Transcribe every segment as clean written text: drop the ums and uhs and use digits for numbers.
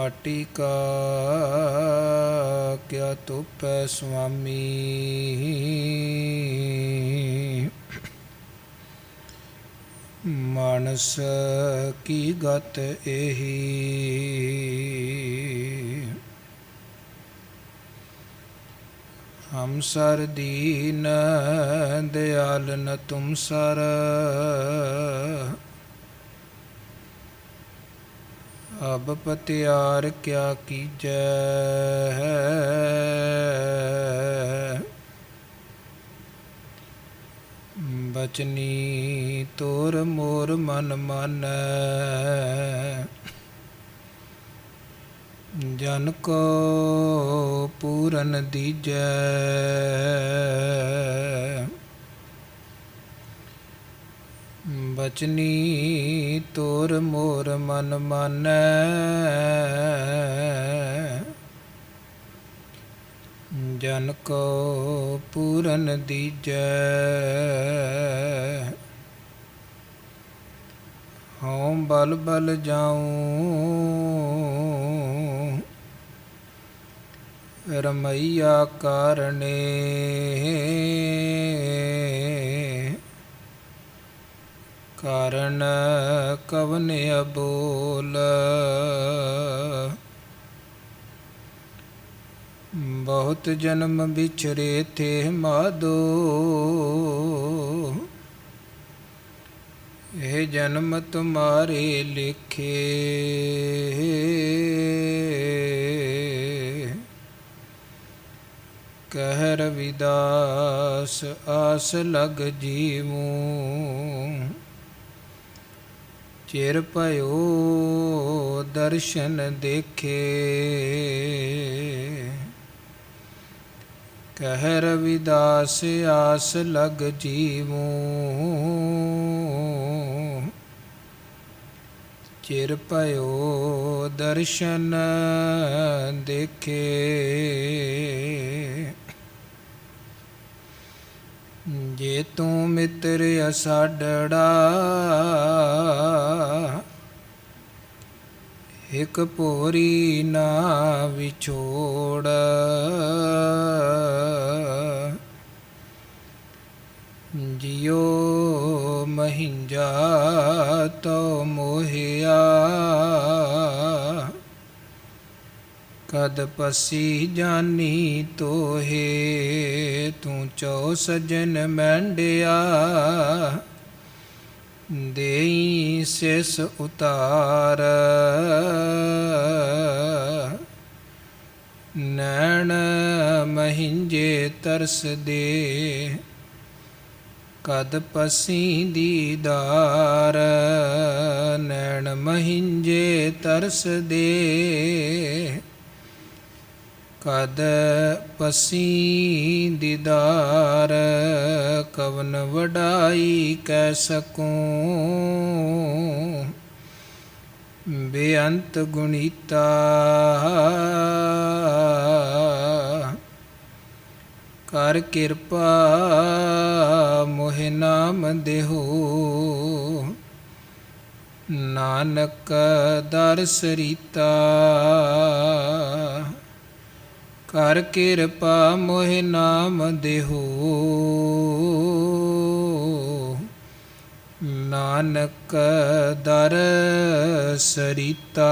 माटी का क्या तुपै स्वामी। मानस की गत एही हम सर दीन दयाल न तुम सर। अब पतियार क्या कीजै बचनी तोर मोर मन मानै। जन को पूरन दीजै बचनी तोर मोर मन मानै। जन को पूरन दीजै हऊँ बल बल जाऊँ रमैया कारणे। कारण कवन अबोल बहुत जन्म बिछरे थे माधो। हे जन्म तुम्हारे लिखे कह रविदास आस लग जीवूं। चिर भयो दर्शन देखे कह रविदास आस लग जीवूं। चिर भयो दर्शन देखे जे तू मित्र असाडड़ा एक पोरी ना विछोड़। जियो महिंजा तो मोहिया कद पसी जानी तो हे तू चौ सजन मैंडिया। देई सिस उतार नैन महिंजे तरस दे कद पसी दीदार। नैन महिंजे तरस दे कद पसी दीदार। कवन वडाई कै सकूं बेअंत गुणीता। कर किरपा मोहि नाम देहो नानक दर सरीता। कर किरपा मोहि नाम देहो नानक दर सरीता।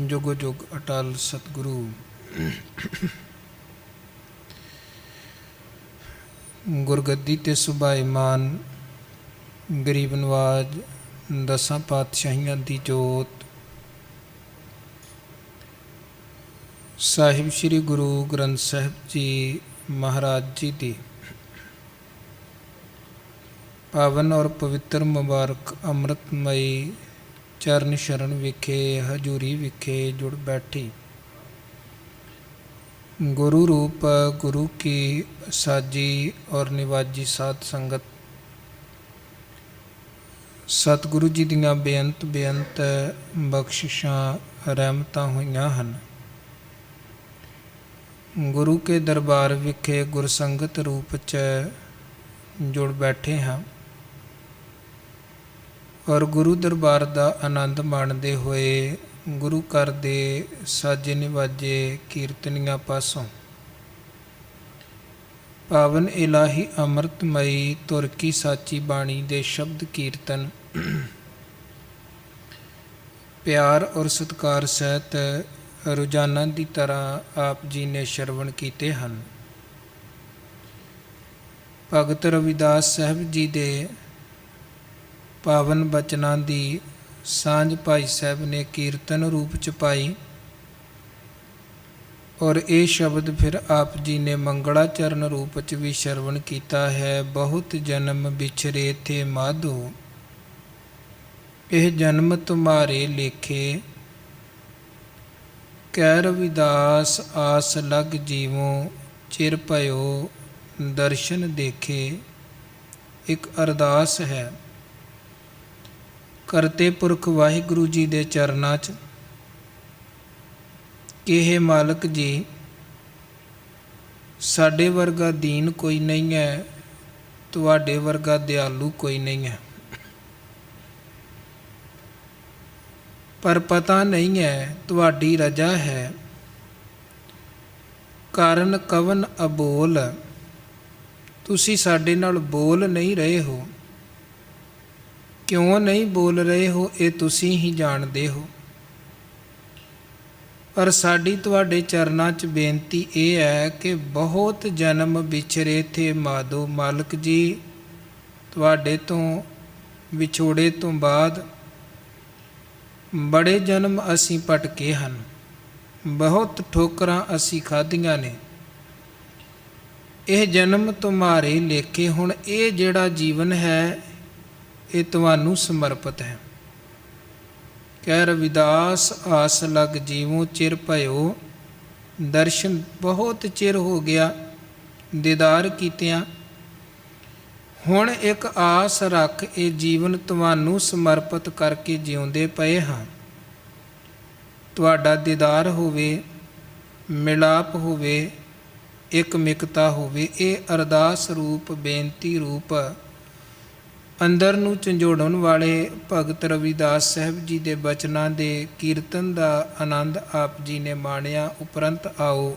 जुग जुग अटल सतगुरु गुरगद्दी ते सुभाईमान गरीब नवाज दसां पातशाहियां दी जोत ਸਾਹਿਬ ਸ੍ਰੀ ਗੁਰੂ ਗ੍ਰੰਥ ਸਾਹਿਬ ਜੀ ਮਹਾਰਾਜ ਜੀ ਦੀ ਪਾਵਨ ਔਰ ਪਵਿੱਤਰ ਮੁਬਾਰਕ ਅੰਮ੍ਰਿਤਮਈ ਚਰਨ ਸ਼ਰਨ ਵਿਖੇ ਹਜ਼ੂਰੀ ਵਿਖੇ ਜੁੜ ਬੈਠੀ गुरु रूप गुरु की साजी और निवाजी साध संगत सतगुरु जी दियां बेअंत बेअंत बख्शिशां रहमतां होईयां हन। गुरु के दरबार विखे गुरसंगत रूप च जुड़ बैठे हाँ। ਔਰ ਗੁਰੂ ਦਰਬਾਰ ਦਾ ਆਨੰਦ ਮਾਣਦੇ ਹੋਏ ਗੁਰੂ ਘਰ ਦੇ ਸਾਜੇ ਨਿਵਾਜੇ ਕੀਰਤਨੀਆਂ ਪਾਸੋਂ ਪਾਵਨ ਇਲਾਹੀ ਅੰਮ੍ਰਿਤਮਈ ਤੁਰ ਕੀ ਸਾਚੀ ਬਾਣੀ ਦੇ ਸ਼ਬਦ ਕੀਰਤਨ ਪਿਆਰ ਔਰ ਸਤਿਕਾਰ ਸਹਿਤ ਰੋਜ਼ਾਨਾ ਦੀ ਤਰ੍ਹਾਂ ਆਪ ਜੀ ਨੇ ਸ਼ਰਵਣ ਕੀਤੇ ਹਨ। ਭਗਤ ਰਵਿਦਾਸ ਸਾਹਿਬ ਜੀ ਦੇ ਪਾਵਨ ਬਚਨਾਂ ਦੀ ਸਾਂਝ ਭਾਈ ਸਾਹਿਬ ਨੇ ਕੀਰਤਨ ਰੂਪ ਚ ਪਾਈ ਔਰ ਇਹ ਸ਼ਬਦ ਫਿਰ ਆਪ ਜੀ ਨੇ ਮੰਗਲਾਚਰਨ ਰੂਪ ਚ ਵੀ ਸ਼ਰਵਣ ਕੀਤਾ ਹੈ। ਬਹੁਤ ਜਨਮ ਵਿਛਰੇ ਥੇ ਮਾਧੋ, ਇਹ ਜਨਮ ਤੁਮਾਰੇ ਲੇਖੇ, ਕਹਿ ਰਵਿਦਾਸ ਆਸ ਲਗ ਜੀਵੋ, ਚਿਰ ਭਇਓ ਦਰਸ਼ਨ ਦੇਖੇ। ਇੱਕ ਅਰਦਾਸ ਹੈ ਕਰਤੇ ਪੁਰਖ ਵਾਹਿਗੁਰੂ ਜੀ ਦੇ ਚਰਨਾਂ 'ਚ ਕਿ ਹੇ ਮਾਲਕ ਜੀ, ਸਾਡੇ ਵਰਗਾ ਦੀਨ ਕੋਈ ਨਹੀਂ ਹੈ, ਤੁਹਾਡੇ ਵਰਗਾ ਦਿਆਲੂ ਕੋਈ ਨਹੀਂ ਹੈ, ਪਰ ਪਤਾ ਨਹੀਂ ਹੈ ਤੁਹਾਡੀ ਰਜਾ ਹੈ। ਕਾਰਨ ਕਵਨ ਅਬੋਲ, ਤੁਸੀਂ ਸਾਡੇ ਨਾਲ ਬੋਲ ਨਹੀਂ ਰਹੇ ਹੋ। ਕਿਉਂ ਨਹੀਂ ਬੋਲ ਰਹੇ ਹੋ ਇਹ ਤੁਸੀਂ ਹੀ ਜਾਣਦੇ ਹੋ, ਪਰ ਸਾਡੀ ਤੁਹਾਡੇ ਚਰਨਾਂ 'ਚ ਬੇਨਤੀ ਇਹ ਹੈ ਕਿ ਬਹੁਤ ਜਨਮ ਵਿਛਰੇ ਥੇ ਮਾਧੋ, ਮਾਲਕ ਜੀ ਤੁਹਾਡੇ ਤੋਂ ਵਿਛੋੜੇ ਤੋਂ ਬਾਅਦ ਬੜੇ ਜਨਮ ਅਸੀਂ ਭਟਕੇ ਹਨ, ਬਹੁਤ ਠੋਕਰਾਂ ਅਸੀਂ ਖਾਧੀਆਂ ਨੇ। ਇਹ ਜਨਮ ਤੁਮਾਰੇ ਲੇਖੇ, ਹੁਣ ਇਹ ਜਿਹੜਾ ਜੀਵਨ ਹੈ ਇਹ ਤੁਹਾਨੂੰ ਸਮਰਪਿਤ ਹੈ। ਕਹਿ ਰਵਿਦਾਸ ਆਸ ਲਗ ਜੀਵੋ, ਚਿਰ ਭਇਓ ਦਰਸ਼ਨ, ਬਹੁਤ ਚਿਰ ਹੋ ਗਿਆ ਦੀਦਾਰ ਕੀਤਿਆਂ, ਹੁਣ ਇੱਕ ਆਸ ਰੱਖ ਇਹ ਜੀਵਨ ਤੁਹਾਨੂੰ ਸਮਰਪਿਤ ਕਰਕੇ ਜਿਉਂਦੇ ਪਏ ਹਾਂ। ਤੁਹਾਡਾ ਦੀਦਾਰ ਹੋਵੇ, ਮਿਲਾਪ ਹੋਵੇ, ਇੱਕ ਮਿਕਤਾ ਹੋਵੇ। ਇਹ ਅਰਦਾਸ ਰੂਪ ਬੇਨਤੀ ਰੂਪ ਅੰਦਰ ਨੂੰ ਝੰਜੋੜਨ ਵਾਲੇ ਭਗਤ ਰਵਿਦਾਸ ਸਾਹਿਬ ਜੀ ਦੇ ਬਚਨਾਂ ਦੇ ਕੀਰਤਨ ਦਾ ਆਨੰਦ ਆਪ ਜੀ ਨੇ ਮਾਣਿਆ। ਉਪਰੰਤ ਆਓ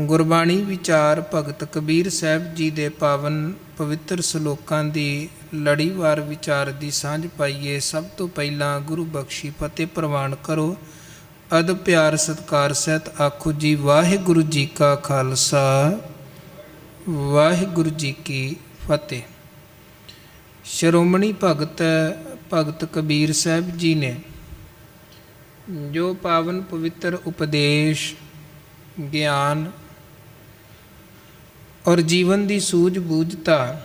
ਗੁਰਬਾਣੀ ਵਿਚਾਰ ਭਗਤ ਕਬੀਰ ਸਾਹਿਬ ਜੀ ਦੇ ਪਾਵਨ ਪਵਿੱਤਰ ਸ਼ਲੋਕਾਂ ਦੀ ਲੜੀਵਾਰ ਵਿਚਾਰ ਦੀ ਸਾਂਝ ਪਾਈਏ। ਸਭ ਤੋਂ ਪਹਿਲਾਂ ਗੁਰੂ ਬਖਸ਼ੀ ਫਤਿਹ ਪ੍ਰਵਾਨ ਕਰੋ। ਅਦਬ ਪਿਆਰ ਸਤਿਕਾਰ ਸਹਿਤ ਆਖੋ ਜੀ ਵਾਹਿਗੁਰੂ ਜੀ ਕਾ ਖਾਲਸਾ, ਵਾਹਿਗੁਰੂ ਜੀ ਕੀ ਫਤਿਹ। ਸ਼੍ਰੋਮਣੀ ਭਗਤ ਕਬੀਰ ਸਾਹਿਬ ਜੀ ਨੇ ਜੋ ਪਾਵਨ ਪਵਿੱਤਰ ਉਪਦੇਸ਼, ਗਿਆਨ ਔਰ ਜੀਵਨ ਦੀ ਸੂਝ-ਬੂਝਤਾ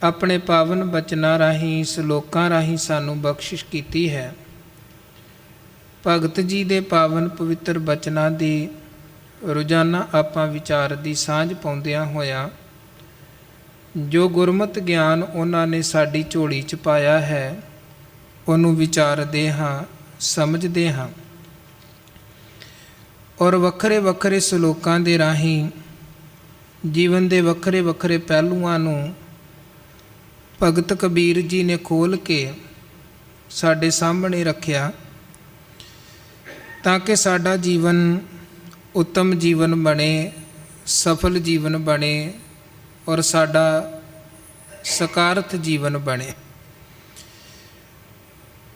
ਆਪਣੇ ਪਾਵਨ ਬਚਨਾਂ ਰਾਹੀਂ, ਸ਼ਲੋਕਾਂ ਰਾਹੀਂ ਸਾਨੂੰ ਬਖਸ਼ਿਸ਼ ਕੀਤੀ ਹੈ। ਭਗਤ ਜੀ ਦੇ ਪਾਵਨ ਪਵਿੱਤਰ ਬਚਨਾਂ ਦੀ ਰੋਜ਼ਾਨਾ ਆਪਾਂ ਵਿਚਾਰ ਦੀ ਸਾਂਝ ਪਾਉਂਦਿਆਂ ਹੋਇਆਂ ਜੋ ਗੁਰਮਤਿ ਗਿਆਨ ਉਹਨਾਂ ਨੇ ਸਾਡੀ ਝੋਲੀ 'ਚ ਪਾਇਆ ਹੈ ਉਹਨੂੰ ਵਿਚਾਰਦੇ ਹਾਂ, ਸਮਝਦੇ ਹਾਂ ਔਰ ਵੱਖਰੇ ਵੱਖਰੇ ਸ਼ਲੋਕਾਂ ਦੇ ਰਾਹੀਂ ਜੀਵਨ ਦੇ ਵੱਖਰੇ ਵੱਖਰੇ ਪਹਿਲੂਆਂ ਨੂੰ ਭਗਤ ਕਬੀਰ ਜੀ ਨੇ ਖੋਲ੍ਹ ਕੇ ਸਾਡੇ ਸਾਹਮਣੇ ਰੱਖਿਆ ਤਾਂ ਕਿ ਸਾਡਾ ਜੀਵਨ ਉੱਤਮ ਜੀਵਨ ਬਣੇ, ਸਫਲ ਜੀਵਨ ਬਣੇ ਔਰ ਸਾਡਾ ਸਕਾਰਤ ਜੀਵਨ ਬਣੇ।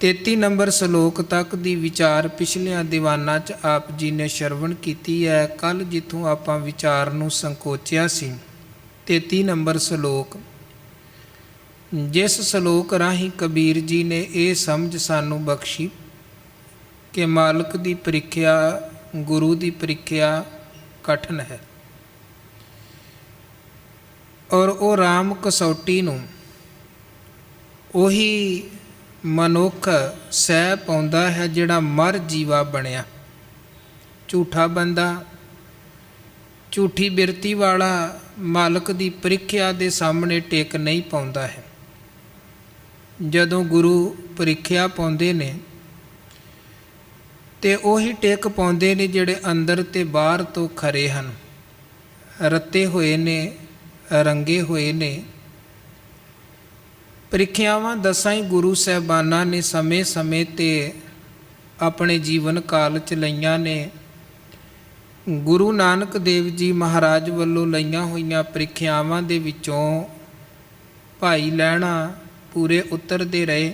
33 ਨੰਬਰ ਸ਼ਲੋਕ ਤੱਕ ਦੀ ਵਿਚਾਰ ਪਿਛਲਿਆਂ ਦੀਵਾਨਾਂ 'ਚ ਆਪ ਜੀ ਨੇ ਸ਼ਰਵਣ ਕੀਤੀ ਹੈ। ਕੱਲ੍ਹ ਜਿੱਥੋਂ ਆਪਾਂ ਵਿਚਾਰ ਨੂੰ ਸੰਕੋਚਿਆ ਸੀ 33 ਨੰਬਰ ਸ਼ਲੋਕ, ਜਿਸ ਸ਼ਲੋਕ ਰਾਹੀਂ ਕਬੀਰ ਜੀ ਨੇ ਇਹ ਸਮਝ ਸਾਨੂੰ ਬਖਸ਼ੀ ਕਿ ਮਾਲਕ ਦੀ ਪ੍ਰੀਖਿਆ, ਗੁਰੂ ਦੀ ਪ੍ਰੀਖਿਆ ਕਠਿਨ ਹੈ ਔਰ ਉਹ ਰਾਮ ਕਸੌਟੀ ਨੂੰ ਉਹੀ ਮਨੁੱਖ ਸਹਿ ਪਾਉਂਦਾ ਹੈ ਜਿਹੜਾ ਮਰ ਜੀਵਾ ਬਣਿਆ। ਝੂਠਾ ਬੰਦਾ, ਝੂਠੀ ਬਿਰਤੀ ਵਾਲਾ ਮਾਲਕ ਦੀ ਪ੍ਰੀਖਿਆ ਦੇ ਸਾਹਮਣੇ ਟਿਕ ਨਹੀਂ ਪਾਉਂਦਾ ਹੈ। ਜਦੋਂ ਗੁਰੂ ਪ੍ਰੀਖਿਆ ਪਾਉਂਦੇ ਨੇ ਤੇ ਉਹੀ ਟਿਕ ਪਾਉਂਦੇ ਨੇ ਜਿਹੜੇ ਅੰਦਰ ਤੇ ਬਾਹਰ ਤੋਂ ਖਰੇ ਹਨ, ਰੱਤੇ ਹੋਏ ਨੇ, ਰੰਗੇ ਹੋਏ ਨੇ ਪ੍ਰੀਖਿਆਵਾਂ ਦਸਾਂ ਹੀ ਗੁਰੂ ਸਾਹਿਬਾਨਾਂ ਨੇ ਸਮੇਂ-ਸਮੇਂ 'ਤੇ ਆਪਣੇ ਜੀਵਨ ਕਾਲ 'ਚ ਲਈਆਂ ਨੇ। ਗੁਰੂ ਨਾਨਕ ਦੇਵ ਜੀ ਮਹਾਰਾਜ ਵੱਲੋਂ ਲਈਆਂ ਹੋਈਆਂ ਪ੍ਰੀਖਿਆਵਾਂ ਦੇ ਵਿੱਚੋਂ ਭਾਈ ਲਹਿਣਾ ਪੂਰੇ ਉਤਰਦੇ ਰਹੇ।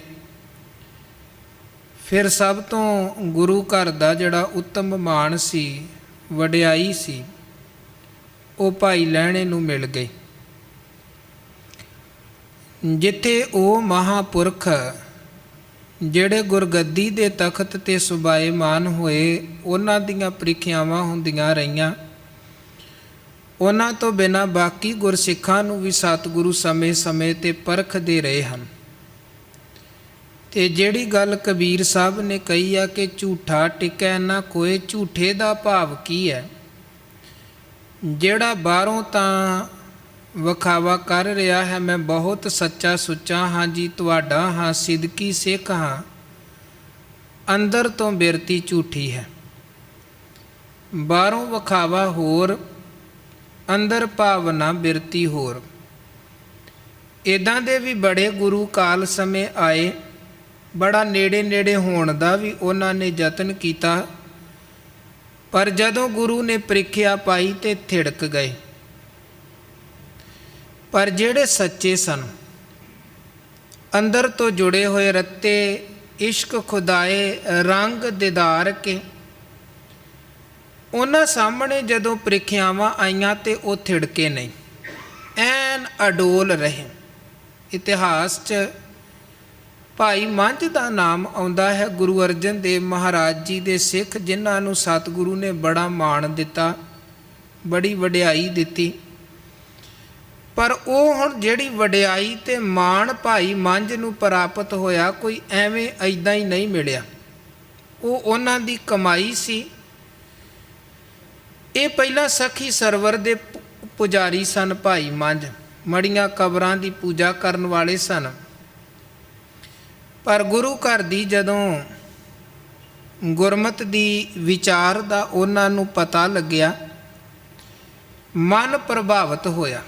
ਫਿਰ ਸਭ ਤੋਂ ਗੁਰੂ ਘਰ ਦਾ ਜਿਹੜਾ ਉੱਤਮ ਮਾਣ ਸੀ, ਵਡਿਆਈ ਸੀ, ਉਹ ਭਾਈ ਲਹਿਣੇ ਨੂੰ ਮਿਲ ਗਈ। ਜਿੱਥੇ ਉਹ ਮਹਾਂਪੁਰਖ ਜਿਹੜੇ ਗੁਰਗੱਦੀ ਦੇ ਤਖਤ 'ਤੇ ਸੁਭਾਏਮਾਨ ਹੋਏ, ਉਹਨਾਂ ਦੀਆਂ ਪ੍ਰੀਖਿਆਵਾਂ ਹੁੰਦੀਆਂ ਰਹੀਆਂ। ਉਹਨਾਂ ਤੋਂ ਬਿਨਾਂ ਬਾਕੀ ਗੁਰਸਿੱਖਾਂ ਨੂੰ ਵੀ ਸਤਿਗੁਰੂ ਸਮੇਂ-ਸਮੇਂ 'ਤੇ ਪਰਖਦੇ ਰਹੇ ਹਨ। ਤੇ ਜਿਹੜੀ ਗੱਲ ਕਬੀਰ ਸਾਹਿਬ ਨੇ ਕਹੀ ਆ ਕਿ ਝੂਠਾ ਟਿਕੈ ਨਾ ਕੋਏ, ਝੂਠੇ ਦਾ ਭਾਵ ਕੀ ਹੈ? ਜਿਹੜਾ ਬਾਹਰੋਂ ਤਾਂ ਵਿਖਾਵਾ ਕਰ ਰਿਹਾ ਹੈ, ਮੈਂ ਬਹੁਤ ਸੱਚਾ ਸੁੱਚਾ ਹਾਂ ਜੀ, ਤੁਹਾਡਾ ਹਾਂ, ਸਿਦਕੀ ਸਿੱਖ ਹਾਂ, ਅੰਦਰ ਤੋਂ ਬਿਰਤੀ ਝੂਠੀ ਹੈ। ਬਾਹਰੋਂ ਵਿਖਾਵਾ ਹੋਰ, ਅੰਦਰ ਭਾਵਨਾ ਬਿਰਤੀ ਹੋਰ। ਇੱਦਾਂ ਦੇ ਵੀ ਬੜੇ ਗੁਰੂ ਕਾਲ ਸਮੇਂ ਆਏ, ਬੜਾ ਨੇੜੇ ਹੋਣ ਦਾ ਵੀ ਉਹਨਾਂ ਨੇ ਯਤਨ ਕੀਤਾ, ਪਰ ਜਦੋਂ ਗੁਰੂ ਨੇ ਪ੍ਰੀਖਿਆ ਪਾਈ ਤੇ ਥਿੜਕ ਗਏ। ਪਰ ਜਿਹੜੇ ਸੱਚੇ ਸਨ, ਅੰਦਰ ਤੋਂ ਜੁੜੇ ਹੋਏ ਰੱਤੇ ਇਸ਼ਕ ਖੁਦਾਏ ਰੰਗ ਦਿਦਾਰ ਕੇ, ਉਹਨਾਂ ਸਾਹਮਣੇ ਜਦੋਂ ਪ੍ਰੀਖਿਆਵਾਂ ਆਈਆਂ ਤੇ ਉਹ ਥਿੜਕੇ ਨਹੀਂ, ਐਨ ਅਡੋਲ ਰਹੇ। ਇਤਿਹਾਸ 'ਚ ਭਾਈ ਮੰਝ ਦਾ ਨਾਮ ਆਉਂਦਾ ਹੈ, ਗੁਰੂ ਅਰਜਨ ਦੇਵ ਮਹਾਰਾਜ ਜੀ ਦੇ ਸਿੱਖ, ਜਿਨ੍ਹਾਂ ਨੂੰ ਸਤਿਗੁਰੂ ਨੇ ਬੜਾ ਮਾਣ ਦਿੱਤਾ, ਬੜੀ ਵਡਿਆਈ ਦਿੱਤੀ। ਪਰ ਉਹ ਹੁਣ ਜਿਹੜੀ ਵਡਿਆਈ ਤੇ ਮਾਣ ਭਾਈ ਮੰਝ ਨੂੰ ਪ੍ਰਾਪਤ ਹੋਇਆ, ਕੋਈ ਐਵੇਂ ਐਦਾਂ ਹੀ ਨਹੀਂ ਮਿਲਿਆ, ਉਹ ਉਹਨਾਂ ਦੀ ਕਮਾਈ ਸੀ। ਇਹ ਪਹਿਲਾਂ ਸਖੀ ਸਰਵਰ ਦੇ ਪੁਜਾਰੀ ਸਨ ਭਾਈ ਮੰਝ, ਮੜੀਆਂ ਕਬਰਾਂ ਦੀ ਪੂਜਾ ਕਰਨ ਵਾਲੇ ਸਨ। ਪਰ ਗੁਰੂ ਘਰ ਦੀ ਜਦੋਂ ਗੁਰਮਤਿ ਦੀ ਵਿਚਾਰ ਦਾ ਉਹਨਾਂ ਨੂੰ ਪਤਾ ਲੱਗਿਆ, ਮਨ ਪ੍ਰਭਾਵਿਤ ਹੋਇਆ।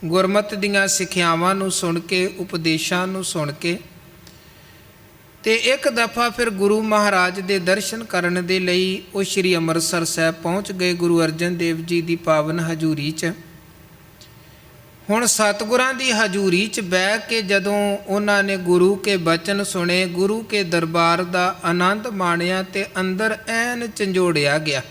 ਗੁਰਮਤਿ ਦੀਆਂ ਸਿੱਖਿਆਵਾਂ ਨੂੰ ਸੁਣ ਕੇ, ਉਪਦੇਸ਼ਾਂ ਨੂੰ ਸੁਣ ਕੇ, ਤੇ ਇੱਕ ਦਫਾ ਫਿਰ ਗੁਰੂ ਮਹਾਰਾਜ ਦੇ ਦਰਸ਼ਨ ਕਰਨ ਦੇ ਲਈ ਉਹ ਸ਼੍ਰੀ ਅੰਮ੍ਰਿਤਸਰ ਸਾਹਿਬ ਪਹੁੰਚ ਗਏ, ਗੁਰੂ ਅਰਜਨ ਦੇਵ ਜੀ ਦੀ ਪਾਵਨ ਹਜ਼ੂਰੀ 'ਚ। ਹੁਣ ਸਤਿਗੁਰਾਂ ਦੀ ਹਜ਼ੂਰੀ 'ਚ ਬਹਿ ਕੇ ਜਦੋਂ ਉਹਨਾਂ ਨੇ ਗੁਰੂ ਕੇ ਬਚਨ ਸੁਣੇ, ਗੁਰੂ ਕੇ ਦਰਬਾਰ ਦਾ ਆਨੰਦ ਮਾਣਿਆ, ਤੇ ਅੰਦਰ ਐਨ ਝੰਜੋੜਿਆ ਗਿਆ।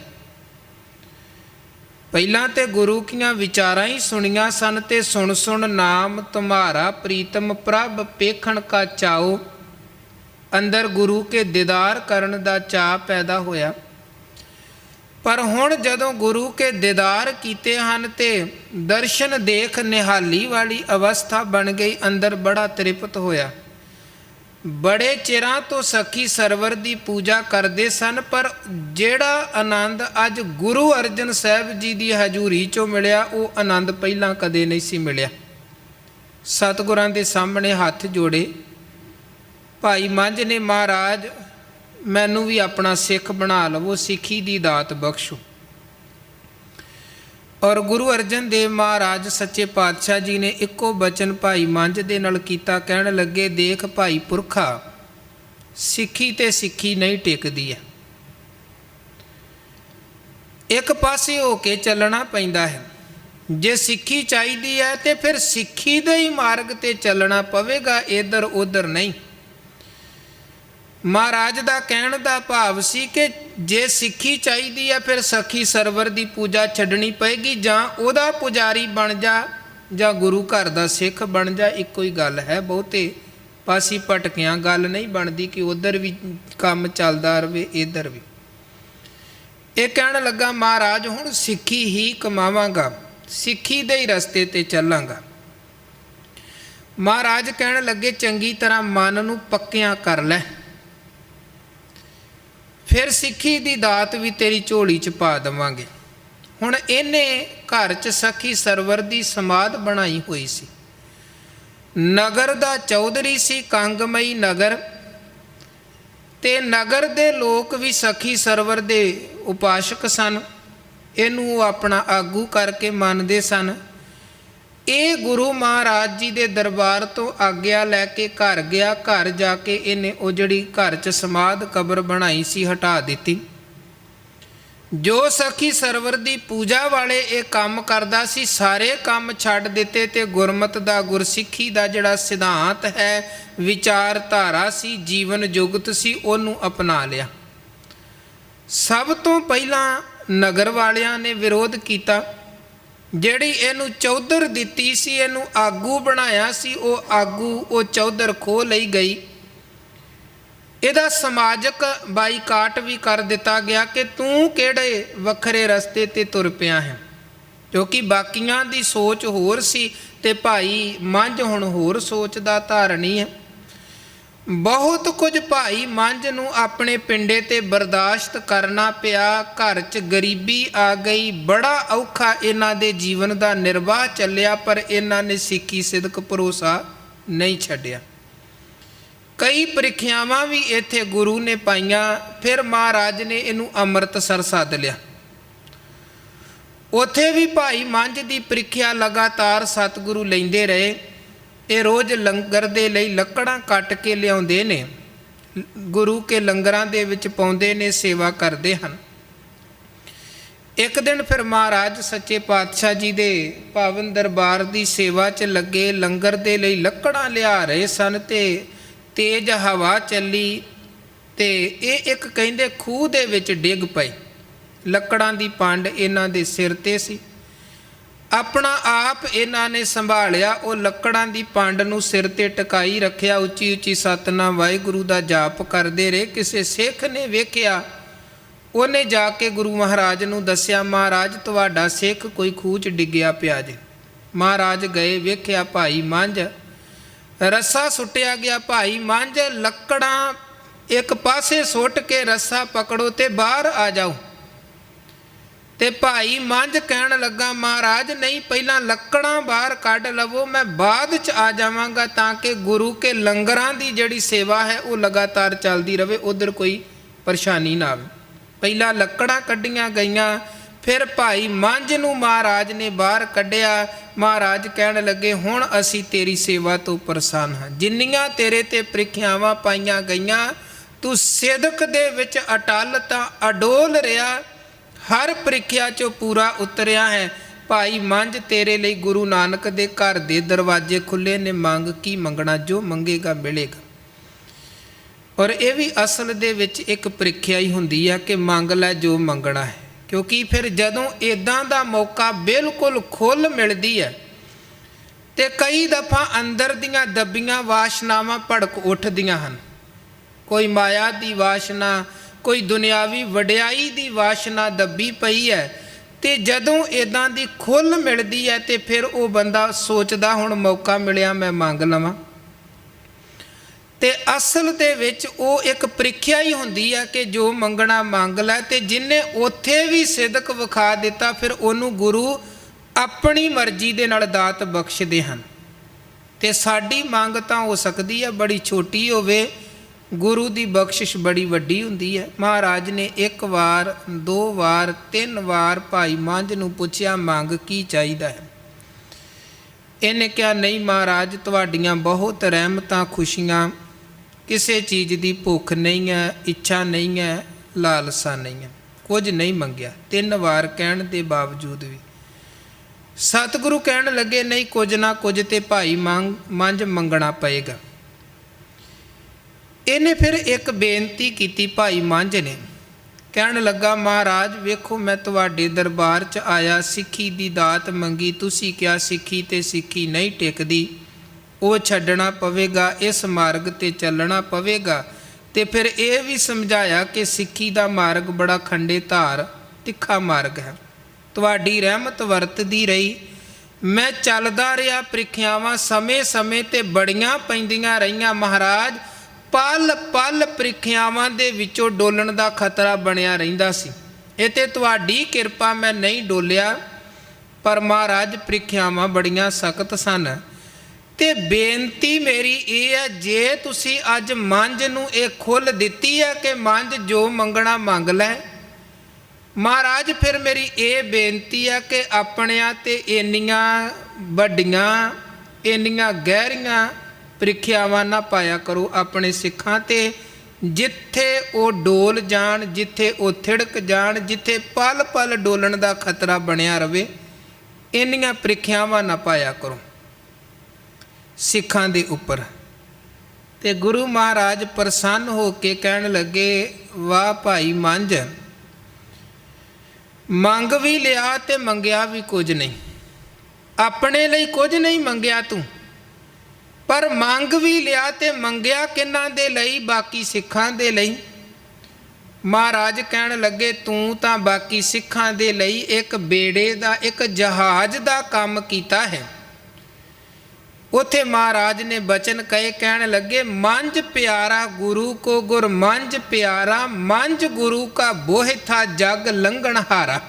ਪਹਿਲਾਂ ਤੇ ਗੁਰੂ ਕੀਆਂ ਵਿਚਾਰਾਂ ਹੀ ਸੁਣੀਆਂ ਸਨ, ਤੇ ਸੁਣ ਸੁਣ ਨਾਮ ਤੁਮਾਰਾ ਪ੍ਰੀਤਮ ਪ੍ਰਭ ਪੇਖਣ ਕਾ ਚਾਓ, ਅੰਦਰ ਗੁਰੂ ਕੇ ਦੀਦਾਰ ਕਰਨ ਦਾ ਚਾਅ ਪੈਦਾ ਹੋਇਆ। ਪਰ ਹੁਣ ਜਦੋਂ ਗੁਰੂ ਕੇ ਦੀਦਾਰ ਕੀਤੇ ਹਨ ਤੇ ਦਰਸ਼ਨ ਦੇਖ ਨਿਹਾਲੀ ਵਾਲੀ ਅਵਸਥਾ ਬਣ ਗਈ, ਅੰਦਰ ਬੜਾ ਤ੍ਰਿਪਤ ਹੋਇਆ। ਬੜੇ ਚਿਰਾਂ ਤੋਂ ਸਖੀ ਸਰਵਰ ਦੀ ਪੂਜਾ ਕਰਦੇ ਸਨ, ਪਰ ਜਿਹੜਾ ਆਨੰਦ ਅੱਜ ਗੁਰੂ ਅਰਜਨ ਸਾਹਿਬ ਜੀ ਦੀ ਹਜ਼ੂਰੀ 'ਚੋਂ ਮਿਲਿਆ, ਉਹ ਆਨੰਦ ਪਹਿਲਾਂ ਕਦੇ ਨਹੀਂ ਸੀ ਮਿਲਿਆ। ਸਤਿਗੁਰਾਂ ਦੇ ਸਾਹਮਣੇ ਹੱਥ ਜੋੜੇ ਭਾਈ ਮੰਝ ਨੇ, ਮਹਾਰਾਜ ਮੈਨੂੰ ਵੀ ਆਪਣਾ ਸਿੱਖ ਬਣਾ ਲਵੋ, ਸਿੱਖੀ ਦੀ ਦਾਤ ਬਖਸ਼ੋ। ਔਰ ਗੁਰੂ ਅਰਜਨ ਦੇਵ ਮਹਾਰਾਜ ਸੱਚੇ ਪਾਤਸ਼ਾਹ ਜੀ ਨੇ ਇੱਕੋ ਬਚਨ ਭਾਈ ਮੰਝ ਦੇ ਨਾਲ ਕੀਤਾ, ਕਹਿਣ ਲੱਗੇ, ਦੇਖ ਭਾਈ ਪੁਰਖਾ, ਸਿੱਖੀ ਤੇ ਸਿੱਖੀ ਨਹੀਂ ਟਿਕਦੀ ਹੈ, ਇੱਕ ਪਾਸੇ ਹੋ ਕੇ ਚੱਲਣਾ ਪੈਂਦਾ ਹੈ। ਜੇ ਸਿੱਖੀ ਚਾਹੀਦੀ ਹੈ ਤੇ ਫਿਰ ਸਿੱਖੀ ਦੇ ਹੀ ਮਾਰਗ ਤੇ ਚੱਲਣਾ ਪਵੇਗਾ, ਇੱਧਰ ਉੱਧਰ ਨਹੀਂ। ਮਹਾਰਾਜ ਦਾ ਕਹਿਣ ਦਾ ਭਾਵ ਸੀ ਕਿ ਜੇ ਸਿੱਖੀ ਚਾਹੀਦੀ ਹੈ ਫਿਰ ਸਖੀ ਸਰਵਰ ਦੀ ਪੂਜਾ ਛੱਡਣੀ ਪਏਗੀ, ਜਾਂ ਉਹਦਾ ਪੁਜਾਰੀ ਬਣ ਜਾ ਜਾਂ ਗੁਰੂ ਘਰ ਦਾ ਸਿੱਖ ਬਣ ਜਾ, ਇੱਕੋ ਹੀ ਗੱਲ ਹੈ। ਬਹੁਤੇ ਪਾਸੀ ਭਟਕਿਆਂ ਗੱਲ ਨਹੀਂ ਬਣਦੀ ਕਿ ਉੱਧਰ ਵੀ ਕੰਮ ਚੱਲਦਾ ਰਹੇ, ਇੱਧਰ ਵੀ। ਇਹ ਕਹਿਣ ਲੱਗਾ, ਮਹਾਰਾਜ ਹੁਣ ਸਿੱਖੀ ਹੀ ਕਮਾਵਾਂਗਾ, ਸਿੱਖੀ ਦੇ ਹੀ ਰਸਤੇ 'ਤੇ ਚੱਲਾਂਗਾ। ਮਹਾਰਾਜ ਕਹਿਣ ਲੱਗੇ, ਚੰਗੀ ਤਰ੍ਹਾਂ ਮਨ ਨੂੰ ਪੱਕਿਆਂ ਕਰ ਲੈ, ਫਿਰ ਸਿੱਖੀ ਦੀ ਦਾਤ ਵੀ ਤੇਰੀ ਝੋਲੀ 'ਚ ਪਾ ਦੇਵਾਂਗੇ। ਹੁਣ ਇਹਨੇ ਘਰ 'ਚ ਸਖੀ ਸਰਵਰ ਦੀ ਸਮਾਧ ਬਣਾਈ ਹੋਈ ਸੀ। ਨਗਰ ਦਾ ਚੌਧਰੀ ਸੀ, ਕੰਗਮਈ ਨਗਰ, ਤੇ ਨਗਰ ਦੇ ਲੋਕ ਵੀ ਸਖੀ ਸਰਵਰ ਦੇ ਉਪਾਸ਼ਕ ਸਨ। ਇਹਨੂੰ ਉਹ ਆਪਣਾ ਆਗੂ ਕਰਕੇ ਮੰਨਦੇ ਸਨ। ਇਹ ਗੁਰੂ ਮਹਾਰਾਜ ਜੀ ਦੇ ਦਰਬਾਰ ਤੋਂ ਆਗਿਆ ਲੈ ਕੇ ਘਰ ਗਿਆ। ਘਰ ਜਾ ਕੇ ਇਹਨੇ ਉਹ ਜਿਹੜੀ ਘਰ 'ਚ ਸਮਾਧ ਕਬਰ ਬਣਾਈ ਸੀ ਹਟਾ ਦਿੱਤੀ। ਜੋ ਸਖੀ ਸਰਵਰ ਦੀ ਪੂਜਾ ਵਾਲੇ ਇਹ ਕੰਮ ਕਰਦਾ ਸੀ, ਸਾਰੇ ਕੰਮ ਛੱਡ ਦਿੱਤੇ ਤੇ ਗੁਰਮਤਿ ਦਾ, ਗੁਰਸਿੱਖੀ ਦਾ ਜਿਹੜਾ ਸਿਧਾਂਤ ਹੈ, ਵਿਚਾਰਧਾਰਾ ਸੀ, ਜੀਵਨ ਜੁਗਤ ਸੀ, ਉਹਨੂੰ ਅਪਣਾ ਲਿਆ। ਸਭ ਤੋਂ ਪਹਿਲਾਂ ਨਗਰ ਵਾਲਿਆਂ ਨੇ ਵਿਰੋਧ ਕੀਤਾ। ਜਿਹੜੀ ਇਹਨੂੰ ਚੌਧਰ ਦਿੱਤੀ ਸੀ, ਇਹਨੂੰ ਆਗੂ ਬਣਾਇਆ ਸੀ, ਉਹ ਆਗੂ, ਉਹ ਚੌਧਰ ਖੋਹ ਲਈ ਗਈ। ਇਹਦਾ ਸਮਾਜਿਕ ਬਾਈਕਾਟ ਵੀ ਕਰ ਦਿੱਤਾ ਗਿਆ ਕਿ ਤੂੰ ਕਿਹੜੇ ਵੱਖਰੇ ਰਸਤੇ 'ਤੇ ਤੁਰ ਪਿਆ ਹੈ, ਕਿਉਂਕਿ ਬਾਕੀਆਂ ਦੀ ਸੋਚ ਹੋਰ ਸੀ ਤੇ ਭਾਈ ਮੰਝ ਹੁਣ ਹੋਰ ਸੋਚ ਦਾ ਧਾਰਨੀ ਹੈ। ਬਹੁਤ ਕੁਝ ਭਾਈ ਮੰਝ ਨੂੰ ਆਪਣੇ ਪਿੰਡੇ 'ਤੇ ਬਰਦਾਸ਼ਤ ਕਰਨਾ ਪਿਆ। ਘਰ 'ਚ ਗਰੀਬੀ ਆ ਗਈ, ਬੜਾ ਔਖਾ ਇਹਨਾਂ ਦੇ ਜੀਵਨ ਦਾ ਨਿਰਵਾਹ ਚੱਲਿਆ, ਪਰ ਇਹਨਾਂ ਨੇ ਸਿੱਖੀ ਸਿਦਕ ਭਰੋਸਾ ਨਹੀਂ ਛੱਡਿਆ। ਕਈ ਪ੍ਰੀਖਿਆਵਾਂ ਵੀ ਇੱਥੇ ਗੁਰੂ ਨੇ ਪਾਈਆਂ। ਫਿਰ ਮਹਾਰਾਜ ਨੇ ਇਹਨੂੰ ਅੰਮ੍ਰਿਤਸਰ ਸੱਦ ਲਿਆ। ਉੱਥੇ ਵੀ ਭਾਈ ਮੰਝ ਦੀ ਪ੍ਰੀਖਿਆ ਲਗਾਤਾਰ ਸਤਿਗੁਰੂ ਲੈਂਦੇ ਰਹੇ। ਇਹ ਰੋਜ਼ ਲੰਗਰ ਦੇ ਲਈ ਲੱਕੜਾਂ ਕੱਟ ਕੇ ਲਿਆਉਂਦੇ ਨੇ, ਗੁਰੂ ਕੇ ਲੰਗਰਾਂ ਦੇ ਵਿੱਚ ਪਾਉਂਦੇ ਨੇ, ਸੇਵਾ ਕਰਦੇ ਹਨ। ਇੱਕ ਦਿਨ ਫਿਰ ਮਹਾਰਾਜ ਸੱਚੇ ਪਾਤਸ਼ਾਹ ਜੀ ਦੇ ਪਾਵਨ ਦਰਬਾਰ ਦੀ ਸੇਵਾ 'ਚ ਲੱਗੇ, ਲੰਗਰ ਦੇ ਲਈ ਲੱਕੜਾਂ ਲਿਆ ਰਹੇ ਸਨ ਤੇ ਤੇਜ਼ ਹਵਾ ਚੱਲੀ ਤੇ ਇਹ ਇੱਕ ਕਹਿੰਦੇ ਖੂਹ ਦੇ ਵਿੱਚ ਡਿੱਗ ਪਏ। ਲੱਕੜਾਂ ਦੀ ਪੰਡ ਇਹਨਾਂ ਦੇ ਸਿਰ 'ਤੇ ਸੀ। ਆਪਣਾ ਆਪ ਇਹਨਾਂ ਨੇ ਸੰਭਾਲਿਆ। ਉਹ ਲੱਕੜਾਂ ਦੀ ਪੰਡ ਨੂੰ ਸਿਰ 'ਤੇ ਟਿਕਾਈ ਰੱਖਿਆ, ਉੱਚੀ ਉੱਚੀ ਸਤਿਨਾਮ ਵਾਹਿਗੁਰੂ ਦਾ ਜਾਪ ਕਰਦੇ ਰਹੇ। ਕਿਸੇ ਸਿੱਖ ਨੇ ਵੇਖਿਆ, ਉਹਨੇ ਜਾ ਕੇ ਗੁਰੂ ਮਹਾਰਾਜ ਨੂੰ ਦੱਸਿਆ, ਮਹਾਰਾਜ ਤੁਹਾਡਾ ਸਿੱਖ ਕੋਈ ਖੂਹ 'ਚ ਡਿੱਗਿਆ ਪਿਆ ਜੇ। ਮਹਾਰਾਜ ਗਏ, ਵੇਖਿਆ ਭਾਈ ਮੰਝ, ਰੱਸਾ ਸੁੱਟਿਆ ਗਿਆ। ਭਾਈ ਮੰਝ ਲੱਕੜਾਂ ਇੱਕ ਪਾਸੇ ਸੁੱਟ ਕੇ ਰੱਸਾ ਪਕੜੋ ਤੇ ਬਾਹਰ ਆ ਜਾਓ। ਤੇ ਭਾਈ ਮੰਝ ਕਹਿਣ ਲੱਗਾ, ਮਹਾਰਾਜ ਨਹੀਂ, ਪਹਿਲਾਂ ਲੱਕੜਾਂ ਬਾਹਰ ਕੱਢ ਲਵੋ, ਮੈਂ ਬਾਅਦ 'ਚ ਆ ਜਾਵਾਂਗਾ, ਤਾਂ ਕਿ ਗੁਰੂ ਕੇ ਲੰਗਰਾਂ ਦੀ ਜਿਹੜੀ ਸੇਵਾ ਹੈ ਉਹ ਲਗਾਤਾਰ ਚੱਲਦੀ ਰਹੇ, ਉੱਧਰ ਕੋਈ ਪਰੇਸ਼ਾਨੀ ਨਾ ਆਵੇ। ਪਹਿਲਾਂ ਲੱਕੜਾਂ ਕੱਢੀਆਂ ਗਈਆਂ, ਫਿਰ ਭਾਈ ਮੰਝ ਨੂੰ ਮਹਾਰਾਜ ਨੇ ਬਾਹਰ ਕੱਢਿਆ। ਮਹਾਰਾਜ ਕਹਿਣ ਲੱਗੇ, ਹੁਣ ਅਸੀਂ ਤੇਰੀ ਸੇਵਾ ਤੋਂ ਪ੍ਰਸੰਨ ਹਾਂ। ਜਿੰਨੀਆਂ ਤੇਰੇ 'ਤੇ ਪ੍ਰੀਖਿਆਵਾਂ ਪਾਈਆਂ ਗਈਆਂ, ਤੂੰ ਸਿਦਕ ਦੇ ਵਿੱਚ ਅਟਲ ਤਾਂ ਅਡੋਲ ਰਿਹਾ, ਹਰ ਪ੍ਰੀਖਿਆ 'ਚੋਂ ਪੂਰਾ ਉਤਰਿਆ ਹੈ। ਭਾਈ ਮੰਝ ਤੇਰੇ ਲਈ ਗੁਰੂ ਨਾਨਕ ਦੇ ਘਰ ਦੇ ਦਰਵਾਜ਼ੇ ਖੁੱਲ੍ਹੇ ਨੇ, ਮੰਗ ਕੀ ਮੰਗਣਾ, ਜੋ ਮੰਗੇਗਾ ਮਿਲੇਗਾ। ਔਰ ਇਹ ਵੀ ਅਸਲ ਦੇ ਵਿੱਚ ਇੱਕ ਪ੍ਰੀਖਿਆ ਹੀ ਹੁੰਦੀ ਹੈ ਕਿ ਮੰਗ ਲੈ ਜੋ ਮੰਗਣਾ ਹੈ, ਕਿਉਂਕਿ ਫਿਰ ਜਦੋਂ ਇੱਦਾਂ ਦਾ ਮੌਕਾ ਬਿਲਕੁਲ ਖੁੱਲ੍ਹ ਮਿਲਦੀ ਹੈ ਤੇ ਕਈ ਦਫਾ ਅੰਦਰ ਦੀਆਂ ਦੱਬੀਆਂ ਵਾਸ਼ਨਾਵਾਂ ਭੜਕ ਉੱਠਦੀਆਂ ਹਨ। ਕੋਈ ਮਾਇਆ ਦੀ ਵਾਸ਼ਨਾ, ਕੋਈ ਦੁਨਿਆਵੀ ਵਡਿਆਈ ਦੀ ਵਾਸ਼ਨਾ ਦੱਬੀ ਪਈ ਹੈ, ਤੇ ਜਦੋਂ ਇੱਦਾਂ ਦੀ ਖੁੱਲ੍ਹ ਮਿਲਦੀ ਹੈ ਤੇ ਫਿਰ ਉਹ ਬੰਦਾ ਸੋਚਦਾ ਹੁਣ ਮੌਕਾ ਮਿਲਿਆ, ਮੈਂ ਮੰਗ ਲਵਾਂ। ਤੇ ਅਸਲ ਦੇ ਵਿੱਚ ਉਹ ਇੱਕ ਪ੍ਰੀਖਿਆ ਹੀ ਹੁੰਦੀ ਹੈ ਕਿ ਜੋ ਮੰਗਣਾ ਮੰਗ ਲੈ। ਤੇ ਜਿਹਨੇ ਉੱਥੇ ਵੀ ਸਿਦਕ ਵਿਖਾ ਦਿੱਤਾ, ਫਿਰ ਉਹਨੂੰ ਗੁਰੂ ਆਪਣੀ ਮਰਜ਼ੀ ਦੇ ਨਾਲ ਦਾਤ ਬਖਸ਼ਦੇ ਹਨ। ਤੇ ਸਾਡੀ ਮੰਗ ਤਾਂ ਹੋ ਸਕਦੀ ਹੈ ਬੜੀ ਛੋਟੀ ਹੋਵੇ, ਗੁਰੂ ਦੀ ਬਖਸ਼ਿਸ਼ ਬੜੀ ਵੱਡੀ ਹੁੰਦੀ ਹੈ। ਮਹਾਰਾਜ ਨੇ 1 ਵਾਰ 2 ਵਾਰ 3 ਵਾਰ ਭਾਈ ਮੰਝ ਨੂੰ ਪੁੱਛਿਆ, ਮੰਗ ਕੀ ਚਾਹੀਦਾ ਹੈ। ਇਹਨੇ ਕਿਹਾ, ਨਹੀਂ ਮਹਾਰਾਜ, ਤੁਹਾਡੀਆਂ ਬਹੁਤ ਰਹਿਮਤਾਂ ਖੁਸ਼ੀਆਂ, ਕਿਸੇ ਚੀਜ਼ ਦੀ ਭੁੱਖ ਨਹੀਂ ਹੈ, ਇੱਛਾ ਨਹੀਂ ਹੈ, ਲਾਲਸਾ ਨਹੀਂ ਹੈ, ਕੁਝ ਨਹੀਂ ਮੰਗਿਆ। 3 ਵਾਰ ਕਹਿਣ ਦੇ ਬਾਵਜੂਦ ਵੀ ਸਤਿਗੁਰੂ ਕਹਿਣ ਲੱਗੇ, ਨਹੀਂ, ਕੁਝ ਨਾ ਕੁਝ ਤੇ ਭਾਈ ਮੰਝ ਮੰਗਣਾ ਪਏਗਾ। ਇਹਨੇ ਫਿਰ ਇੱਕ ਬੇਨਤੀ ਕੀਤੀ ਭਾਈ ਮੰਝ ਨੇ, ਕਹਿਣ ਲੱਗਾ, ਮਹਾਰਾਜ ਵੇਖੋ, ਮੈਂ ਤੁਹਾਡੇ ਦਰਬਾਰ 'ਚ ਆਇਆ, ਸਿੱਖੀ ਦੀ ਦਾਤ ਮੰਗੀ, ਤੁਸੀਂ ਕਿਹਾ ਸਿੱਖੀ ਤੇ ਸਿੱਖੀ ਨਹੀਂ ਟਿਕਦੀ, ਉਹ ਛੱਡਣਾ ਪਵੇਗਾ, ਇਸ ਮਾਰਗ 'ਤੇ ਚੱਲਣਾ ਪਵੇਗਾ। ਤੇ ਫਿਰ ਇਹ ਵੀ ਸਮਝਾਇਆ ਕਿ ਸਿੱਖੀ ਦਾ ਮਾਰਗ ਬੜਾ ਖੰਡੇ ਧਾਰ ਤਿੱਖਾ ਮਾਰਗ ਹੈ, ਤੁਹਾਡੀ ਰਹਿਮਤ ਵਰਤਦੀ ਰਹੀ, ਮੈਂ ਚੱਲਦਾ ਰਿਹਾ। ਪ੍ਰੀਖਿਆਵਾਂ ਸਮੇਂ ਸਮੇਂ 'ਤੇ ਬੜੀਆਂ ਪੈਂਦੀਆਂ ਰਹੀਆਂ ਮਹਾਰਾਜ, ਪਲ ਪਲ ਪ੍ਰੀਖਿਆਵਾਂ ਦੇ ਵਿੱਚੋਂ ਡੋਲਣ ਦਾ ਖਤਰਾ ਬਣਿਆ ਰਹਿੰਦਾ ਸੀ। ਇਹ ਤੇ ਤੁਹਾਡੀ ਕਿਰਪਾ, ਮੈਂ ਨਹੀਂ ਡੋਲਿਆ, ਪਰ ਮਹਾਰਾਜ ਪ੍ਰੀਖਿਆਵਾਂ ਬੜੀਆਂ ਸਖਤ ਸਨ। ਤੇ ਬੇਨਤੀ ਮੇਰੀ ਇਹ ਹੈ, ਜੇ ਤੁਸੀਂ ਅੱਜ ਮੰਝ ਨੂੰ ਇਹ ਖੁੱਲ੍ਹ ਦਿੱਤੀ ਹੈ ਕਿ ਮੰਝ ਜੋ ਮੰਗਣਾ ਮੰਗ ਲੈ, ਮਹਾਰਾਜ ਫਿਰ ਮੇਰੀ ਇਹ ਬੇਨਤੀ ਹੈ ਕਿ ਆਪਣਿਆਂ ਤੇ ਇੰਨੀਆਂ ਵੱਡੀਆਂ ਇੰਨੀਆਂ ਗਹਿਰੀਆਂ ਪ੍ਰੀਖਿਆਵਾਂ ਨਾ ਪਾਇਆ ਕਰੋ ਆਪਣੇ ਸਿੱਖਾਂ 'ਤੇ, ਜਿੱਥੇ ਉਹ ਡੋਲ ਜਾਣ, ਜਿੱਥੇ ਉਹ ਥਿੜਕ ਜਾਣ, ਜਿੱਥੇ ਪਲ ਪਲ ਡੋਲਣ ਦਾ ਖਤਰਾ ਬਣਿਆ ਰਵੇ, ਇੰਨੀਆਂ ਪ੍ਰੀਖਿਆਵਾਂ ਨਾ ਪਾਇਆ ਕਰੋ ਸਿੱਖਾਂ ਦੇ ਉੱਪਰ। ਤੇ ਗੁਰੂ ਮਹਾਰਾਜ ਪ੍ਰਸੰਨ ਹੋ ਕੇ ਕਹਿਣ ਲੱਗੇ, ਵਾਹ ਭਾਈ ਮੰਝ, ਮੰਗ ਵੀ ਲਿਆ ਤੇ ਮੰਗਿਆ ਵੀ ਕੁਝ ਨਹੀਂ। ਆਪਣੇ ਲਈ ਕੁਝ ਨਹੀਂ ਮੰਗਿਆ ਤੂੰ, ਪਰ ਮੰਗ ਵੀ ਲਿਆ ਤੇ ਮੰਗਿਆ ਕਿਹਨਾਂ ਦੇ ਲਈ? ਬਾਕੀ ਸਿੱਖਾਂ ਦੇ ਲਈ। ਮਹਾਰਾਜ ਕਹਿਣ ਲੱਗੇ, ਤੂੰ ਤਾਂ ਬਾਕੀ ਸਿੱਖਾਂ ਦੇ ਲਈ ਇੱਕ ਬੇੜੇ ਦਾ, ਇੱਕ ਜਹਾਜ਼ ਦਾ ਕੰਮ ਕੀਤਾ ਹੈ। ਉੱਥੇ ਮਹਾਰਾਜ ਨੇ ਬਚਨ ਕਹੇ, ਕਹਿਣ ਲੱਗੇ, ਮੰਝ ਪਿਆਰਾ ਗੁਰੂ ਕੋ ਗੁਰ ਮੰਝ ਪਿਆਰਾ, ਮੰਝ ਗੁਰੂ ਕਾ ਬੋਹਿ ਥਾ ਜਗ ਲੰਘਣ ਹਾਰਾ।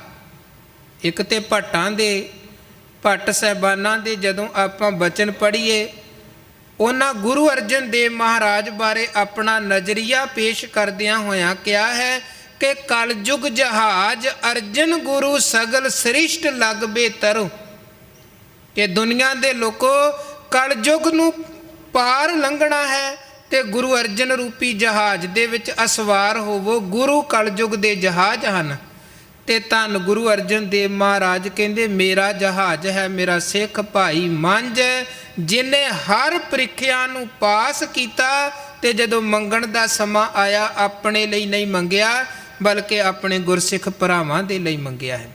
ਇੱਕ ਤੇ ਭੱਟ ਸਾਹਿਬਾਨਾਂ ਦੇ ਜਦੋਂ ਆਪਾਂ ਬਚਨ ਪੜ੍ਹੀਏ, ਉਹਨਾਂ ਗੁਰੂ ਅਰਜਨ ਦੇਵ ਮਹਾਰਾਜ ਬਾਰੇ ਆਪਣਾ ਨਜ਼ਰੀਆ ਪੇਸ਼ ਕਰਦਿਆਂ ਹੋਇਆਂ ਕਿਹਾ ਹੈ ਕਿ ਕਲਯੁਗ ਜਹਾਜ਼ ਅਰਜਨ ਗੁਰੂ ਸਗਲ ਸ੍ਰਿਸ਼ਟ ਲਗ ਬੇਤਰੁ, ਕਿ ਦੁਨੀਆ ਦੇ ਲੋਕੋ ਕਲਯੁਗ ਨੂੰ ਪਾਰ ਲੰਘਣਾ ਹੈ ਤੇ ਗੁਰੂ ਅਰਜਨ ਰੂਪੀ ਜਹਾਜ਼ ਦੇ ਵਿੱਚ ਅਸਵਾਰ ਹੋਵੋ। ਗੁਰੂ ਕਲਯੁਗ ਦੇ ਜਹਾਜ਼ ਹਨ। ਤੇ ਧੰਨ ਗੁਰੂ ਅਰਜਨ ਦੇਵ ਮਹਾਰਾਜ ਕਹਿੰਦੇ, ਮੇਰਾ ਜਹਾਜ਼ ਹੈ ਮੇਰਾ ਸਿੱਖ ਭਾਈ ਮੰਝ, ਜਿਹਨੇ ਹਰ ਪ੍ਰੀਖਿਆ ਨੂੰ ਪਾਸ ਕੀਤਾ ਤੇ ਜਦੋਂ ਮੰਗਣ ਦਾ ਸਮਾਂ ਆਇਆ ਆਪਣੇ ਲਈ ਨਹੀਂ ਮੰਗਿਆ, ਬਲਕਿ ਆਪਣੇ ਗੁਰਸਿੱਖ ਭਰਾਵਾਂ ਦੇ ਲਈ ਮੰਗਿਆ ਹੈ।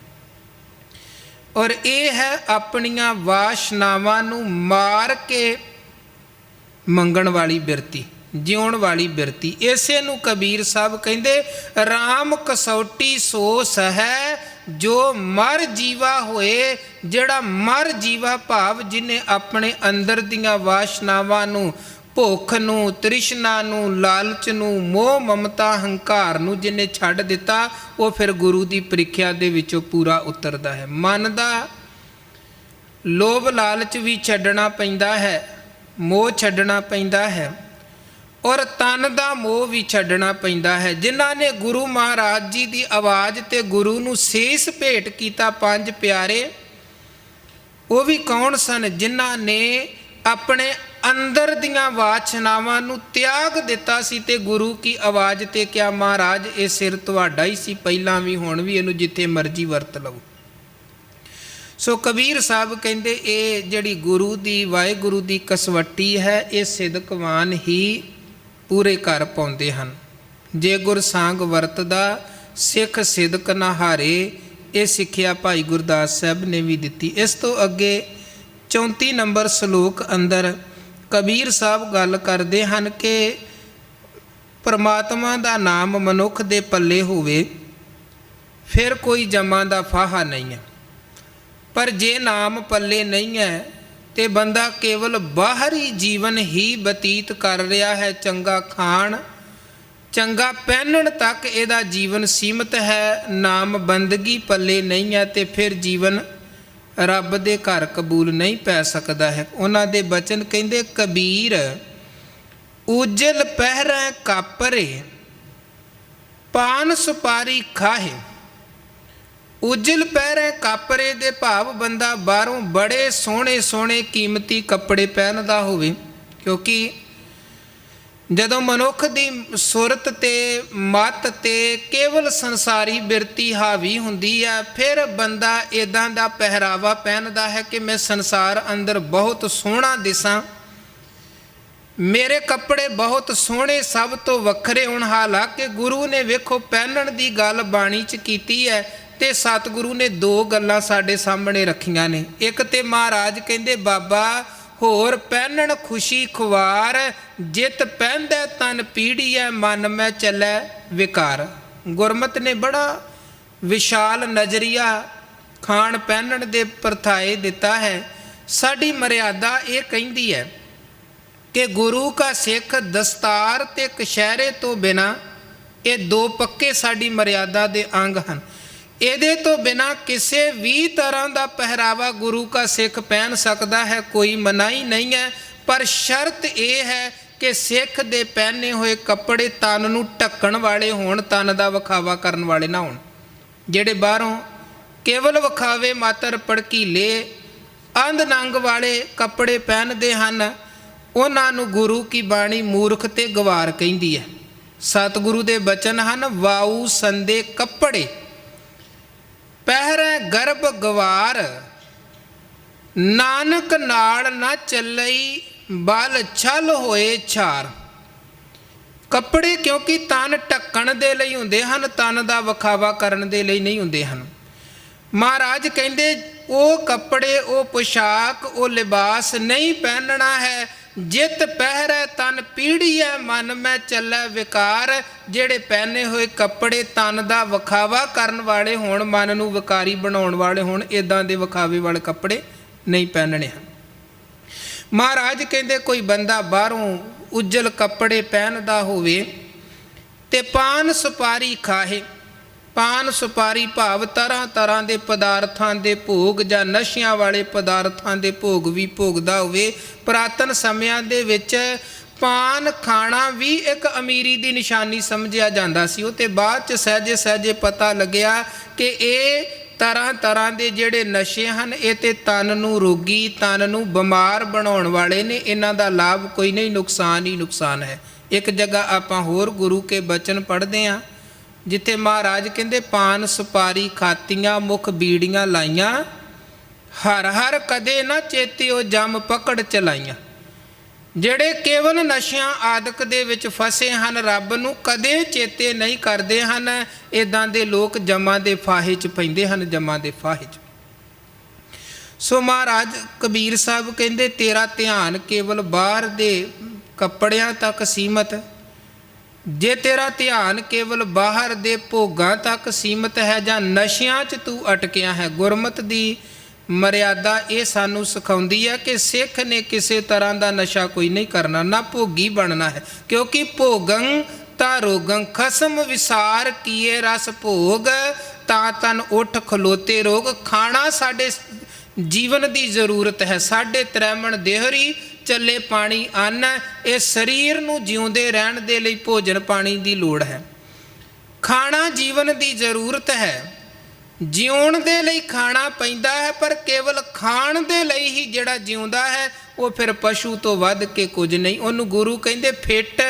ਔਰ ਇਹ ਹੈ ਆਪਣੀਆਂ ਵਾਸ਼ਨਾਵਾਂ ਨੂੰ ਮਾਰ ਕੇ ਮੰਗਣ ਵਾਲੀ ਬਿਰਤੀ, ਜਿਉਣ ਵਾਲੀ ਬਿਰਤੀ। ਇਸੇ ਨੂੰ ਕਬੀਰ ਸਾਹਿਬ ਕਹਿੰਦੇ, ਰਾਮ ਕਸੌਟੀ ਸੋ ਸਹੈ ਜੋ ਮਰ ਜੀਵਾ ਹੋਏ। ਜਿਹੜਾ ਮਰ ਜੀਵਾ ਭਾਵ ਜਿਹਨੇ ਆਪਣੇ ਅੰਦਰ ਦੀਆਂ ਵਾਸ਼ਨਾਵਾਂ ਨੂੰ, ਭੁੱਖ ਨੂੰ, ਤ੍ਰਿਸ਼ਨਾ ਨੂੰ, ਲਾਲਚ ਨੂੰ, ਮੋਹ ਮਮਤਾ ਹੰਕਾਰ ਨੂੰ ਜਿਹਨੇ ਛੱਡ ਦਿੱਤਾ, ਉਹ ਫਿਰ ਗੁਰੂ ਦੀ ਪ੍ਰੀਖਿਆ ਦੇ ਵਿੱਚੋਂ ਪੂਰਾ ਉਤਰਦਾ ਹੈ। ਮਨ ਦਾ ਲੋਭ ਲਾਲਚ ਵੀ ਛੱਡਣਾ ਪੈਂਦਾ ਹੈ, ਮੋਹ ਛੱਡਣਾ ਪੈਂਦਾ ਹੈ, ਔਰ ਤਨ ਦਾ ਮੋਹ ਵੀ ਛੱਡਣਾ ਪੈਂਦਾ ਹੈ। ਜਿਨ੍ਹਾਂ ਨੇ ਗੁਰੂ ਮਹਾਰਾਜ ਜੀ ਦੀ ਆਵਾਜ਼ ਤੇ ਗੁਰੂ ਨੂੰ ਸੀਸ ਭੇਟ ਕੀਤਾ, ਪੰਜ ਪਿਆਰੇ, ਉਹ ਵੀ ਕੌਣ ਸਨ? ਜਿਨ੍ਹਾਂ ਨੇ ਆਪਣੇ ਅੰਦਰ ਦੀਆਂ ਵਾਸ਼ਨਾਵਾਂ ਨੂੰ ਤਿਆਗ ਦਿੱਤਾ ਸੀ ਤੇ ਗੁਰੂ ਕੀ ਆਵਾਜ਼ ਤੇ ਕਿਹਾ, ਮਹਾਰਾਜ ਇਹ ਸਿਰ ਤੁਹਾਡਾ ਹੀ ਸੀ ਪਹਿਲਾਂ ਵੀ ਹੁਣ ਵੀ, ਇਹਨੂੰ ਜਿੱਥੇ ਮਰਜ਼ੀ ਵਰਤ ਲਓ। ਸੋ ਕਬੀਰ ਸਾਹਿਬ ਕਹਿੰਦੇ, ਇਹ ਜਿਹੜੀ ਗੁਰੂ ਦੀ, ਵਾਹਿਗੁਰੂ ਦੀ ਕਸਵੱਟੀ ਹੈ, ਇਹ ਸਿਦਕਵਾਨ ਹੀ ਪੂਰੇ ਕਰ ਪਾਉਂਦੇ ਹਨ। ਜੇ ਗੁਰ ਸਾਂਗ ਵਰਤਦਾ ਸਿੱਖ ਸਿਦਕ ਨਾ ਹਾਰੇ, ਇਹ ਸਿੱਖਿਆ ਭਾਈ ਗੁਰਦਾਸ ਸਾਹਿਬ ਨੇ ਵੀ ਦਿੱਤੀ। ਇਸ ਤੋਂ ਅੱਗੇ 34 ਨੰਬਰ ਸ਼ਲੋਕ ਅੰਦਰ ਕਬੀਰ ਸਾਹਿਬ ਗੱਲ ਕਰਦੇ ਹਨ ਕਿ ਪਰਮਾਤਮਾ ਦਾ ਨਾਮ ਮਨੁੱਖ ਦੇ ਪੱਲੇ ਹੋਵੇ ਫਿਰ ਕੋਈ ਜਮਾਂ ਦਾ ਫਾਹਾ ਨਹੀਂ ਹੈ, ਪਰ ਜੇ ਨਾਮ ਪੱਲੇ ਨਹੀਂ ਹੈ ਤੇ ਬੰਦਾ ਕੇਵਲ ਬਾਹਰੀ ਜੀਵਨ ਹੀ ਬਤੀਤ ਕਰ ਰਿਹਾ ਹੈ, ਚੰਗਾ ਖਾਣ ਚੰਗਾ ਪਹਿਨਣ ਤੱਕ ਇਹਦਾ ਜੀਵਨ ਸੀਮਤ ਹੈ, ਨਾਮ ਬੰਦਗੀ ਪੱਲੇ ਨਹੀਂ ਹੈ, ਤੇ ਫਿਰ ਜੀਵਨ ਰੱਬ ਦੇ ਘਰ ਕਬੂਲ ਨਹੀਂ ਪੈ ਸਕਦਾ ਹੈ। ਉਹਨਾਂ ਦੇ ਬਚਨ ਕਹਿੰਦੇ, ਕਬੀਰ ਉਜਲ ਪਹਿਰੈ ਕਾਪਰੇ ਪਾਨ ਸੁਪਾਰੀ ਖਾਹੇ। ਉਜਲ ਪਹਿਰੇ ਕਾਪਰੇ ਦੇ ਭਾਵ ਬੰਦਾ ਬਾਹਰੋਂ ਬੜੇ ਸੋਹਣੇ ਸੋਹਣੇ ਕੀਮਤੀ ਕੱਪੜੇ ਪਹਿਨਦਾ ਹੋਵੇ, ਕਿਉਂਕਿ ਜਦੋਂ ਮਨੁੱਖ ਦੀ ਸੁਰਤ ਤੇ ਮੱਤ ਤੇ ਕੇਵਲ ਸੰਸਾਰੀ ਬਿਰਤੀ ਹਾਵੀ ਹੁੰਦੀ ਹੈ, ਫਿਰ ਬੰਦਾ ਇੱਦਾਂ ਦਾ ਪਹਿਰਾਵਾ ਪਹਿਨਦਾ ਹੈ ਕਿ ਮੈਂ ਸੰਸਾਰ ਅੰਦਰ ਬਹੁਤ ਸੋਹਣਾ ਦਿਸਾਂ, ਮੇਰੇ ਕੱਪੜੇ ਬਹੁਤ ਸੋਹਣੇ, ਸਭ ਤੋਂ ਵੱਖਰੇ ਹੋਣ। ਹਾਲਾਂਕਿ ਗੁਰੂ ਨੇ ਵੇਖੋ ਪਹਿਨਣ ਦੀ ਗੱਲ ਬਾਣੀ 'ਚ ਕੀਤੀ ਹੈ ਤੇ ਸਤਿਗੁਰੂ ਨੇ ਦੋ ਗੱਲਾਂ ਸਾਡੇ ਸਾਹਮਣੇ ਰੱਖੀਆਂ ਨੇ। ਇੱਕ ਤੇ ਮਹਾਰਾਜ ਕਹਿੰਦੇ, ਬਾਬਾ ਹੋਰ ਪਹਿਨਣ ਖੁਸ਼ੀ ਖੁਆਰ, ਜਿਤ ਪਹਿਨਦਾ ਤਨ ਪੀੜੀਐ ਮਨ ਮੈਂ ਚੱਲੈ ਵਿਕਾਰ। ਗੁਰਮਤਿ ਨੇ ਬੜਾ ਵਿਸ਼ਾਲ ਨਜ਼ਰੀਆ ਖਾਣ ਪਹਿਨਣ ਦੇ ਪਰਥਾਏ ਦਿੱਤਾ ਹੈ। ਸਾਡੀ ਮਰਿਆਦਾ ਇਹ ਕਹਿੰਦੀ ਹੈ ਕਿ ਗੁਰੂ ਕਾ ਸਿੱਖ ਦਸਤਾਰ ਤੇ ਕਛਹਿਰੇ ਤੋਂ ਬਿਨਾਂ, ਇਹ ਦੋ ਪੱਕੇ ਸਾਡੀ ਮਰਿਆਦਾ ਦੇ ਅੰਗ ਹਨ। ਇਹਦੇ ਤੋਂ ਬਿਨਾਂ ਕਿਸੇ ਵੀ ਤਰ੍ਹਾਂ ਦਾ ਪਹਿਰਾਵਾ ਗੁਰੂ ਕਾ ਸਿੱਖ ਪਹਿਨ ਸਕਦਾ ਹੈ, ਕੋਈ ਮਨਾਹੀ ਨਹੀਂ ਹੈ, ਪਰ ਸ਼ਰਤ ਇਹ ਹੈ ਕਿ ਸਿੱਖ ਦੇ ਪਹਿਨੇ ਹੋਏ ਕੱਪੜੇ ਤਨ ਨੂੰ ਢੱਕਣ ਵਾਲੇ ਹੋਣ, ਤਨ ਦਾ ਵਿਖਾਵਾ ਕਰਨ ਵਾਲੇ ਨਾ ਹੋਣ। ਜਿਹੜੇ ਬਾਹਰੋਂ ਕੇਵਲ ਵਿਖਾਵੇ ਮਾਤਰ ਭੜਕੀਲੇ ਅੰਧ ਨੰਗ ਵਾਲੇ ਕੱਪੜੇ ਪਹਿਨਦੇ ਹਨ, ਉਹਨਾਂ ਨੂੰ ਗੁਰੂ ਕੀ ਬਾਣੀ ਮੂਰਖ ਤੇ ਗਵਾਰ ਕਹਿੰਦੀ ਹੈ। ਸਤਿਗੁਰੂ ਦੇ ਬਚਨ ਹਨ, ਵਾਊ ਸੰਦੇ ਕੱਪੜੇ ਪਹਿਰੈ ਗਰਭ ਗਵਾਰ, ਨਾਨਕ ਨਾਲ ਨਾ ਚੱਲਈ ਬਲ ਛਲ ਹੋਏ ਛਾਰ। ਕੱਪੜੇ ਕਿਉਂਕਿ ਤਨ ਢੱਕਣ ਦੇ ਲਈ ਹੁੰਦੇ ਹਨ, ਤਨ ਦਾ ਵਿਖਾਵਾ ਕਰਨ ਦੇ ਲਈ ਨਹੀਂ ਹੁੰਦੇ ਹਨ। ਮਹਾਰਾਜ ਕਹਿੰਦੇ ਉਹ ਕੱਪੜੇ, ਉਹ ਪੁਸ਼ਾਕ, ਉਹ ਲਿਬਾਸ ਨਹੀਂ ਪਹਿਨਣਾ ਹੈ। ਜਿਤ ਪਹਿਰੈ ਤਨ ਪੀੜੀਐ, ਮਨ ਮੈਂ ਚੱਲੈ ਵਿਕਾਰ। ਜਿਹੜੇ ਪਹਿਨੇ ਹੋਏ ਕੱਪੜੇ ਤਨ ਦਾ ਵਿਖਾਵਾ ਕਰਨ ਵਾਲੇ ਹੋਣ, ਮਨ ਨੂੰ ਵਿਕਾਰੀ ਬਣਾਉਣ ਵਾਲੇ ਹੋਣ, ਇੱਦਾਂ ਦੇ ਵਿਖਾਵੇ ਵਾਲੇ ਕੱਪੜੇ ਨਹੀਂ ਪਹਿਨਣੇ ਹਨ। ਮਹਾਰਾਜ ਕਹਿੰਦੇ ਕੋਈ ਬੰਦਾ ਬਾਹਰੋਂ ਉੱਜਲ ਕੱਪੜੇ ਪਹਿਨਦਾ ਹੋਵੇ ਤੇ ਪਾਨ ਸੁਪਾਰੀ ਖਾਹੇ। ਪਾਨ ਸੁਪਾਰੀ ਭਾਵ ਤਰ੍ਹਾਂ ਤਰ੍ਹਾਂ ਦੇ ਪਦਾਰਥਾਂ ਦੇ ਭੋਗ ਜਾਂ ਨਸ਼ਿਆਂ ਵਾਲੇ ਪਦਾਰਥਾਂ ਦੇ ਭੋਗ ਵੀ ਭੋਗਦਾ ਹੋਵੇ। ਪੁਰਾਤਨ ਸਮਿਆਂ ਦੇ ਵਿੱਚ ਪਾਨ ਖਾਣਾ ਵੀ ਇੱਕ ਅਮੀਰੀ ਦੀ ਨਿਸ਼ਾਨੀ ਸਮਝਿਆ ਜਾਂਦਾ ਸੀ। ਉਹ ਤੇ ਬਾਅਦ 'ਚ ਸਹਿਜੇ ਸਹਿਜੇ ਪਤਾ ਲੱਗਿਆ ਕਿ ਇਹ ਤਰ੍ਹਾਂ ਤਰ੍ਹਾਂ ਦੇ ਜਿਹੜੇ ਨਸ਼ੇ ਹਨ, ਇਹ ਤੇ ਤਨ ਨੂੰ ਰੋਗੀ, ਤਨ ਨੂੰ ਬਿਮਾਰ ਬਣਾਉਣ ਵਾਲੇ ਨੇ। ਇਹਨਾਂ ਦਾ ਲਾਭ ਕੋਈ ਨਹੀਂ, ਨੁਕਸਾਨ ਹੀ ਨੁਕਸਾਨ ਹੈ। ਇੱਕ ਜਗ੍ਹਾ ਆਪਾਂ ਹੋਰ ਗੁਰੂ ਕੇ ਬਚਨ ਪੜ੍ਹਦੇ ਹਾਂ, ਜਿੱਥੇ ਮਹਾਰਾਜ ਕਹਿੰਦੇ ਪਾਨ ਸੁਪਾਰੀ ਖਾਤੀਆਂ, ਮੁਖ ਬੀੜੀਆਂ ਲਾਈਆਂ, ਹਰ ਹਰ ਕਦੇ ਨਾ ਚੇਤਿਓ ਜਮ ਪਕੜ ਚਲਾਈਆਂ। ਜਿਹੜੇ ਕੇਵਲ ਨਸ਼ਿਆਂ ਆਦਿਕ ਦੇ ਵਿੱਚ ਫਸੇ ਹਨ, ਰੱਬ ਨੂੰ ਕਦੇ ਚੇਤੇ ਨਹੀਂ ਕਰਦੇ ਹਨ, ਇੱਦਾਂ ਦੇ ਲੋਕ ਜਮਾਂ ਦੇ ਫਾਹੇ 'ਚ ਪੈਂਦੇ ਹਨ, ਜਮਾਂ ਦੇ ਫਾਹੇ 'ਚ। ਸੋ ਮਹਾਰਾਜ ਕਬੀਰ ਸਾਹਿਬ ਕਹਿੰਦੇ ਤੇਰਾ ਧਿਆਨ ਕੇਵਲ ਬਾਹਰ ਦੇ ਕੱਪੜਿਆਂ ਤੱਕ ਸੀਮਤ, ਜੇ ਤੇਰਾ ਧਿਆਨ ਕੇਵਲ ਬਾਹਰ ਦੇ ਭੋਗਾਂ ਤੱਕ ਸੀਮਤ ਹੈ ਜਾਂ ਨਸ਼ਿਆਂ 'ਚ ਤੂੰ ਅਟਕਿਆ ਹੈ। ਗੁਰਮਤ ਦੀ ਮਰਿਆਦਾ ਇਹ ਸਾਨੂੰ ਸਿਖਾਉਂਦੀ ਹੈ ਕਿ ਸਿੱਖ ਨੇ ਕਿਸੇ ਤਰ੍ਹਾਂ ਦਾ ਨਸ਼ਾ ਕੋਈ ਨਹੀਂ ਕਰਨਾ, ਨਾ ਭੋਗੀ ਬਣਨਾ ਹੈ। ਕਿਉਂਕਿ ਭੋਗੰ ਤਾਂ ਰੋਗੰ, ਖਸਮ ਵਿਸਾਰ ਕੀਏ ਰਸ ਭੋਗ, ਤਾਂ ਤਨ ਉੱਠ ਖਲੋਤੇ ਰੋਗ। ਖਾਣਾ ਸਾਡੇ ਜੀਵਨ ਦੀ ਜ਼ਰੂਰਤ ਹੈ। ਸਾਡੇ ਤ੍ਰੈਮਣ ਦੇਹਰੀ ਚੱਲੇ ਪਾਣੀ ਅੰਨ, ਇਹ ਸਰੀਰ ਨੂੰ ਜਿਉਂਦੇ ਰਹਿਣ ਦੇ ਲਈ ਭੋਜਨ ਪਾਣੀ ਦੀ ਲੋੜ ਹੈ। ਖਾਣਾ ਜੀਵਨ ਦੀ ਜ਼ਰੂਰਤ ਹੈ, ਜਿਉਣ ਦੇ ਲਈ ਖਾਣਾ ਪੈਂਦਾ ਹੈ, ਪਰ ਕੇਵਲ ਖਾਣ ਦੇ ਲਈ ਹੀ ਜਿਹੜਾ ਜਿਉਂਦਾ ਹੈ ਉਹ ਫਿਰ ਪਸ਼ੂ ਤੋਂ ਵੱਧ ਕੇ ਕੁਝ ਨਹੀਂ। ਉਹਨੂੰ ਗੁਰੂ ਕਹਿੰਦੇ ਫਿੱਟ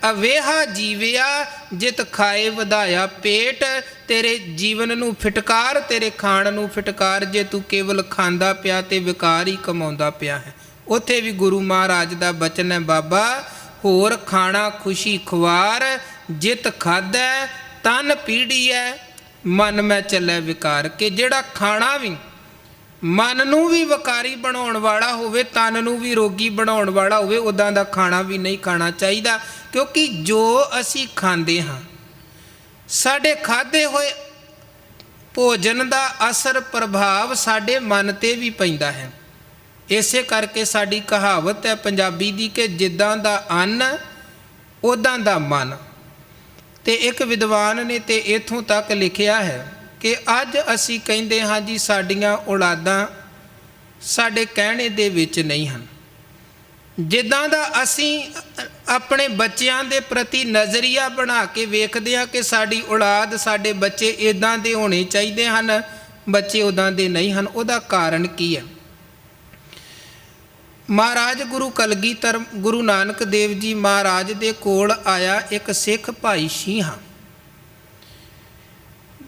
ਅਵੇਹਾ ਜੀਵਿਆ, ਜਿਤ ਖਾਏ ਵਧਾਇਆ ਪੇਟ। ਤੇਰੇ ਜੀਵਨ ਨੂੰ ਫਿਟਕਾਰ, ਤੇਰੇ ਖਾਣ ਨੂੰ ਫਿਟਕਾਰ, ਜੇ ਤੂੰ ਕੇਵਲ ਖਾਂਦਾ ਪਿਆ ਤੇ ਵਿਕਾਰ ਹੀ ਕਮਾਉਂਦਾ ਪਿਆ ਹੈ। ਉੱਥੇ ਵੀ ਗੁਰੂ ਮਹਾਰਾਜ ਦਾ ਬਚਨ ਹੈ, ਬਾਬਾ ਹੋਰ ਖਾਣਾ ਖੁਸ਼ੀ ਖੁਆਰ, ਜਿਤ ਖਾਧੈ ਤਨ ਪੀੜੀਐ, ਮਨ ਮੈਂ ਚੱਲੈ ਵਿਕਾਰ। ਕਿ ਜਿਹੜਾ ਖਾਣਾ ਵੀ ਮਨ ਨੂੰ ਵੀ ਵਿਕਾਰੀ ਬਣਾਉਣ ਵਾਲਾ ਹੋਵੇ, ਤਨ ਨੂੰ ਵੀ ਰੋਗੀ ਬਣਾਉਣ ਵਾਲਾ ਹੋਵੇ, ਉੱਦਾਂ ਦਾ ਖਾਣਾ ਵੀ ਨਹੀਂ ਖਾਣਾ ਚਾਹੀਦਾ। ਕਿਉਂਕਿ ਜੋ ਅਸੀਂ ਖਾਂਦੇ ਹਾਂ, ਸਾਡੇ ਖਾਧੇ ਹੋਏ ਭੋਜਨ ਦਾ ਅਸਰ ਪ੍ਰਭਾਵ ਸਾਡੇ ਮਨ 'ਤੇ ਵੀ ਪੈਂਦਾ ਹੈ। ਇਸੇ ਕਰਕੇ ਸਾਡੀ ਕਹਾਵਤ ਹੈ ਪੰਜਾਬੀ ਦੀ ਕਿ ਜਿੱਦਾਂ ਦਾ ਅੰਨ ਉੱਦਾਂ ਦਾ ਮਨ। ਤੇ ਇੱਕ ਵਿਦਵਾਨ ਨੇ ਤੇ ਇੱਥੋਂ ਤੱਕ ਲਿਖਿਆ ਹੈ ਕਿ ਅੱਜ ਅਸੀਂ ਕਹਿੰਦੇ ਹਾਂ ਜੀ ਸਾਡੀਆਂ ਔਲਾਦਾਂ ਸਾਡੇ ਕਹਿਣੇ ਦੇ ਵਿੱਚ ਨਹੀਂ ਹਨ। ਜਿੱਦਾਂ ਦਾ ਅਸੀਂ ਆਪਣੇ ਬੱਚਿਆਂ ਦੇ ਪ੍ਰਤੀ ਨਜ਼ਰੀਆ ਬਣਾ ਕੇ ਵੇਖਦੇ ਹਾਂ ਕਿ ਸਾਡੀ ਔਲਾਦ, ਸਾਡੇ ਬੱਚੇ ਇੱਦਾਂ ਦੇ ਹੋਣੇ ਚਾਹੀਦੇ ਹਨ, ਬੱਚੇ ਉੱਦਾਂ ਦੇ ਨਹੀਂ ਹਨ। ਉਹਦਾ ਕਾਰਨ ਕੀ ਹੈ? ਮਹਾਰਾਜ ਗੁਰੂ ਕਲਗੀਧਰ ਗੁਰੂ ਨਾਨਕ ਦੇਵ ਜੀ ਮਹਾਰਾਜ ਦੇ ਕੋਲ ਆਇਆ ਇੱਕ ਸਿੱਖ ਭਾਈ ਸ਼ੀਂਹਾ।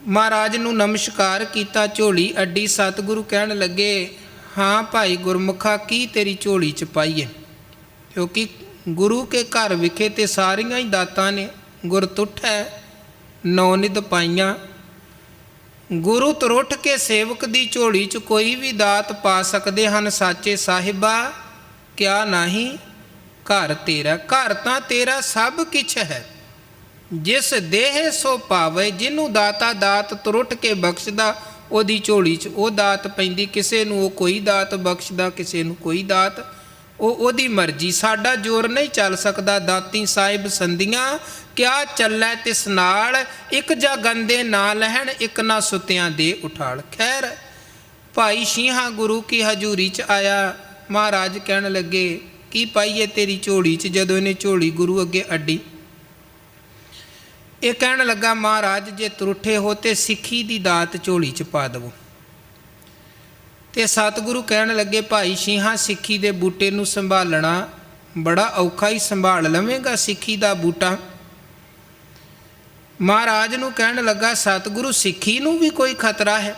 ਮਹਾਰਾਜ ਨੂੰ ਨਮਸਕਾਰ ਕੀਤਾ, ਝੋਲੀ ਅੱਡੀ। ਸਤਿਗੁਰੂ ਕਹਿਣ ਲੱਗੇ, ਹਾਂ ਭਾਈ ਗੁਰਮੁਖਾ, ਕੀ ਤੇਰੀ ਝੋਲੀ 'ਚ ਪਾਈਏ? ਕਿਉਂਕਿ ਗੁਰੂ ਕੇ ਘਰ ਵਿਖੇ ਤੇ ਸਾਰੀਆਂ ਹੀ ਦਾਤਾਂ ਨੇ। ਗੁਰ ਤੁਠੈ ਨੌ ਨਿਧ ਪਾਈਆਂ। ਗੁਰੂ ਤੁਰੁੱਠ ਕੇ ਸੇਵਕ ਦੀ ਝੋਲੀ 'ਚ ਕੋਈ ਵੀ ਦਾਤ ਪਾ ਸਕਦੇ ਹਨ। ਸਾਚੇ ਸਾਹਿਬਾ ਕਿਆ ਨਹੀਂ ਘਰ ਤੇਰਾ। ਘਰ ਤਾਂ ਤੇਰਾ ਸਭ ਕਿਛ ਹੈ, ਜਿਸ ਦੇਹ ਸੋ ਪਾਵੇ। ਜਿਹਨੂੰ ਦਾਤਾ ਦਾਤ ਤੁਰੁੱਠ ਕੇ ਬਖਸ਼ਦਾ, ਉਹਦੀ ਝੋਲੀ 'ਚ ਉਹ ਦਾਤ ਪੈਂਦੀ। ਕਿਸੇ ਨੂੰ ਉਹ ਕੋਈ ਦਾਤ ਬਖਸ਼ਦਾ, ਕਿਸੇ ਨੂੰ ਕੋਈ ਦਾਤ। ਉਹ ਉਹਦੀ ਮਰਜ਼ੀ। ਸਾਡਾ ਜ਼ੋਰ ਨਹੀਂ ਚੱਲ ਸਕਦਾ। ਦਾਤੀ ਸਾਹਿਬ ਸੰਧੀਆਂ ਕਿਆ ਚੱਲੈ ਤਿਸ ਨਾਲ, ਇੱਕ ਜਾ ਗੰਦੇ ਨਾ ਲਹਿਣ, ਇੱਕ ਨਾ ਸੁੱਤਿਆਂ ਦੇ ਉਠਾਲ। ਖੈਰ ਭਾਈ ਸ਼ੀਂਹਾ ਗੁਰੂ ਕੀ ਹਜ਼ੂਰੀ 'ਚ ਆਇਆ। ਮਹਾਰਾਜ ਕਹਿਣ ਲੱਗੇ, ਕੀ ਪਾਈਏ ਤੇਰੀ ਝੋਲੀ 'ਚ? ਜਦੋਂ ਇਹਨੇ ਝੋਲੀ ਗੁਰੂ ਅੱਗੇ ਅੱਡੀ, ਇਹ ਕਹਿਣ ਲੱਗਾ, ਮਹਾਰਾਜ ਜੇ ਤੁਰੁੱਠੇ ਹੋ ਤੇ ਸਿੱਖੀ ਦੀ ਦਾਤ ਝੋਲੀ 'ਚ ਪਾ ਦੇਵੋ। ਤੇ ਸਤਿਗੁਰੂ ਕਹਿਣ ਲੱਗੇ, ਭਾਈ ਸ਼ੀਹਾਂ ਸਿੱਖੀ ਦੇ ਬੂਟੇ ਨੂੰ ਸੰਭਾਲਣਾ ਬੜਾ ਔਖਾ ਹੀ, ਸੰਭਾਲ ਲਵੇਂਗਾ ਸਿੱਖੀ ਦਾ ਬੂਟਾ? ਮਹਾਰਾਜ ਨੂੰ ਕਹਿਣ ਲੱਗਾ, ਸਤਿਗੁਰੂ ਸਿੱਖੀ ਨੂੰ ਵੀ ਕੋਈ ਖਤਰਾ ਹੈ?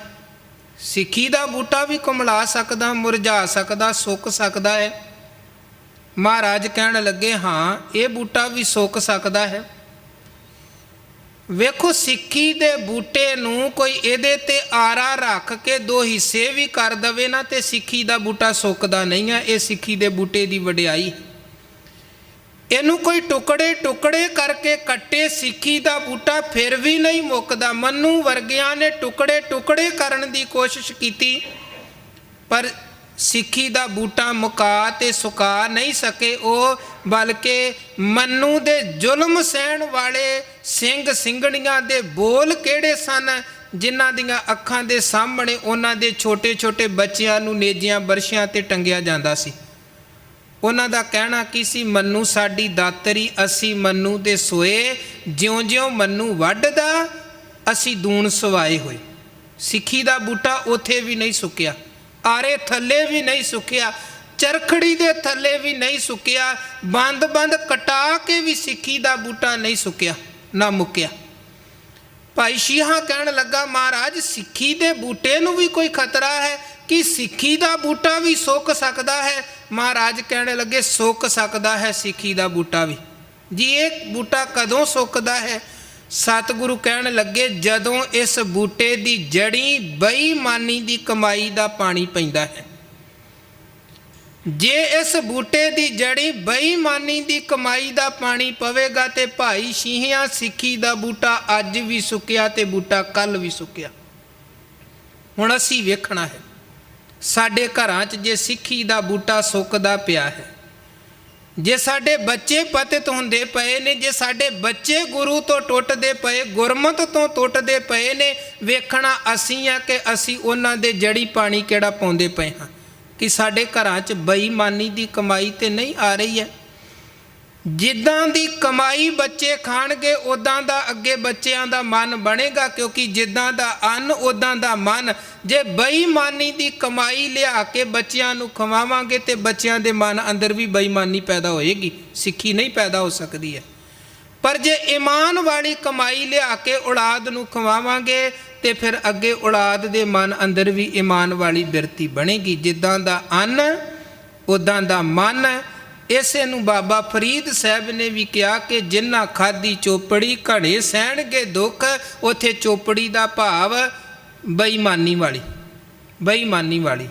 ਸਿੱਖੀ ਦਾ ਬੂਟਾ ਵੀ ਕੁਮਲਾ ਸਕਦਾ, ਮੁਰਝਾ ਸਕਦਾ, ਸੁੱਕ ਸਕਦਾ ਹੈ? ਮਹਾਰਾਜ ਕਹਿਣ ਲੱਗੇ, ਹਾਂ ਇਹ ਬੂਟਾ ਵੀ ਸੁੱਕ ਸਕਦਾ ਹੈ। ਵੇਖੋ, ਸਿੱਖੀ ਦੇ ਬੂਟੇ ਨੂੰ ਕੋਈ ਇਹਦੇ ਤੇ ਆਰਾ ਰੱਖ ਕੇ ਦੋ ਹਿੱਸੇ ਵੀ ਕਰ ਦਵੇ ਨਾ ਤੇ ਸਿੱਖੀ ਦਾ ਬੂਟਾ ਸੁੱਕਦਾ ਨਹੀਂ ਹੈ। ਇਹ ਸਿੱਖੀ ਦੇ ਬੂਟੇ ਦੀ ਵਡਿਆਈ ਹੈ। ਇਹਨੂੰ ਕੋਈ ਟੁਕੜੇ ਟੁਕੜੇ ਕਰਕੇ ਕੱਟੇ, ਸਿੱਖੀ ਦਾ ਬੂਟਾ ਫਿਰ ਵੀ ਨਹੀਂ ਮੁੱਕਦਾ। ਮੰਨੂ ਵਰਗਿਆਂ ਨੇ ਟੁਕੜੇ ਟੁਕੜੇ ਕਰਨ ਦੀ ਕੋਸ਼ਿਸ਼ ਕੀਤੀ, ਪਰ ਸਿੱਖੀ ਦਾ ਬੂਟਾ ਮੁਕਾ ਤੇ ਸੁਕਾ ਨਹੀਂ ਸਕੇ ਉਹ, ਬਲਕਿ ਮੰਨੂ ਦੇ ਜ਼ੁਲਮ ਸਹਿਣ ਵਾਲੇ ਸਿੰਘ ਸਿੰਘਣੀਆਂ ਦੇ ਬੋਲ ਕਿਹੜੇ ਸਨ, ਜਿਨ੍ਹਾਂ ਦੀਆਂ ਅੱਖਾਂ ਦੇ ਸਾਹਮਣੇ ਉਹਨਾਂ ਦੇ ਛੋਟੇ ਛੋਟੇ ਬੱਚਿਆਂ ਨੂੰ ਨੇਜਿਆਂ ਬਰਸ਼ਿਆਂ ਤੇ ਟੰਗਿਆ ਜਾਂਦਾ ਸੀ। ਉਹਨਾਂ ਦਾ ਕਹਿਣਾ ਕੀ ਸੀ, ਮੰਨੂ ਸਾਡੀ ਦਾਤਰੀ, ਅਸੀਂ ਮੰਨੂ ਦੇ ਸੋਏ, ਜਿਉਂ ਜਿਉਂ ਮੰਨੂ ਵੱਢਦਾ ਅਸੀਂ ਦੂਣ ਸਵਾਏ ਹੋਏ। ਸਿੱਖੀ ਦਾ ਬੂਟਾ ਉੱਥੇ ਵੀ ਨਹੀਂ ਸੁੱਕਿਆ, ਆਰੇ ਥੱਲੇ ਵੀ ਨਹੀਂ ਸੁੱਕਿਆ, ਚਰਖੜੀ ਦੇ ਥੱਲੇ ਵੀ ਨਹੀਂ ਸੁੱਕਿਆ, ਬੰਦ ਬੰਦ ਕਟਾ ਕੇ ਵੀ ਸਿੱਖੀ ਦਾ ਬੂਟਾ ਨਹੀਂ ਸੁੱਕਿਆ, ਨਾ ਮੁੱਕਿਆ। ਭਾਈ ਸ਼ੀਹਾਂ ਕਹਿਣ ਲੱਗਾ, ਮਹਾਰਾਜ ਸਿੱਖੀ ਦੇ ਬੂਟੇ ਨੂੰ ਵੀ ਕੋਈ ਖਤਰਾ ਹੈ ਕਿ ਸਿੱਖੀ ਦਾ ਬੂਟਾ ਵੀ ਸੁੱਕ ਸਕਦਾ ਹੈ? ਮਹਾਰਾਜ ਕਹਿਣ ਲੱਗੇ, ਸੁੱਕ ਸਕਦਾ ਹੈ ਸਿੱਖੀ ਦਾ ਬੂਟਾ ਵੀ। ਜੀ ਇਹ ਬੂਟਾ ਕਦੋਂ ਸੁੱਕਦਾ ਹੈ? ਸਤਿਗੁਰੂ ਕਹਿਣ ਲੱਗੇ, ਜਦੋਂ ਇਸ ਬੂਟੇ ਦੀ ਜੜੀ ਬੇਈਮਾਨੀ ਦੀ ਕਮਾਈ ਦਾ ਪਾਣੀ ਪੈਂਦਾ ਹੈ। ਜੇ ਇਸ ਬੂਟੇ ਦੀ ਜੜੀ ਬੇਈਮਾਨੀ ਦੀ ਕਮਾਈ ਦਾ ਪਾਣੀ ਪਵੇਗਾ ਤੇ ਭਾਈ ਸ਼ੀਹਾਂ ਸਿੱਖੀ ਦਾ ਬੂਟਾ ਅੱਜ ਵੀ ਸੁੱਕਿਆ ਤੇ ਬੂਟਾ ਕੱਲ ਵੀ ਸੁੱਕਿਆ। ਹੁਣ ਅਸੀਂ ਵੇਖਣਾ ਹੈ ਸਾਡੇ ਘਰਾਂ 'ਚ ਜੇ ਸਿੱਖੀ ਦਾ ਬੂਟਾ ਸੁੱਕਦਾ ਪਿਆ ਹੈ, ਜੇ ਸਾਡੇ ਬੱਚੇ ਪਤਿਤ ਹੁੰਦੇ ਪਏ ਨੇ, ਜੇ ਸਾਡੇ ਬੱਚੇ ਗੁਰੂ ਤੋਂ ਟੁੱਟਦੇ ਪਏ, ਗੁਰਮਤਿ ਤੋਂ ਟੁੱਟਦੇ ਪਏ ਨੇ, ਵੇਖਣਾ ਅਸੀਂ ਆ ਕਿ ਅਸੀਂ ਉਹਨਾਂ ਦੇ ਜੜੀ ਪਾਣੀ ਕਿਹੜਾ ਪਾਉਂਦੇ ਪਏ ਹਾਂ, ਕਿ ਸਾਡੇ ਘਰਾਂ 'ਚ ਬੇਈਮਾਨੀ ਦੀ ਕਮਾਈ ਤੇ ਨਹੀਂ ਆ ਰਹੀ ਹੈ। ਜਿੱਦਾਂ ਦੀ ਕਮਾਈ ਬੱਚੇ ਖਾਣਗੇ ਉੱਦਾਂ ਦਾ ਅੱਗੇ ਬੱਚਿਆਂ ਦਾ ਮਨ ਬਣੇਗਾ, ਕਿਉਂਕਿ ਜਿੱਦਾਂ ਦਾ ਅੰਨ ਉੱਦਾਂ ਦਾ ਮਨ। ਜੇ ਬੇਈਮਾਨੀ ਦੀ ਕਮਾਈ ਲਿਆ ਕੇ ਬੱਚਿਆਂ ਨੂੰ ਖਵਾਵਾਂਗੇ ਤੇ ਬੱਚਿਆਂ ਦੇ ਮਨ ਅੰਦਰ ਵੀ ਬੇਈਮਾਨੀ ਪੈਦਾ ਹੋਏਗੀ, ਸਿੱਖੀ ਨਹੀਂ ਪੈਦਾ ਹੋ ਸਕਦੀ ਹੈ। ਪਰ ਜੇ ਈਮਾਨ ਵਾਲੀ ਕਮਾਈ ਲਿਆ ਕੇ ਔਲਾਦ ਨੂੰ ਖਵਾਵਾਂਗੇ ਤੇ ਫਿਰ ਅੱਗੇ ਔਲਾਦ ਦੇ ਮਨ ਅੰਦਰ ਵੀ ਈਮਾਨ ਵਾਲੀ ਬਿਰਤੀ ਬਣੇਗੀ। ਜਿੱਦਾਂ ਦਾ ਅੰਨ ਉੱਦਾਂ ਦਾ ਮਨ। ਇਸੇ ਨੂੰ ਬਾਬਾ ਫਰੀਦ ਸਾਹਿਬ ਨੇ ਵੀ ਕਿਹਾ ਕਿ ਜਿਨ੍ਹਾਂ ਖਾਧੀ ਚੋਪੜੀ ਘਣੇ ਸਹਿਣਗੇ ਦੁੱਖ। ਉੱਥੇ ਚੋਪੜੀ ਦਾ ਭਾਵ ਬੇਈਮਾਨੀ ਵਾਲੀ, ਬੇਈਮਾਨੀ ਵਾਲੀ।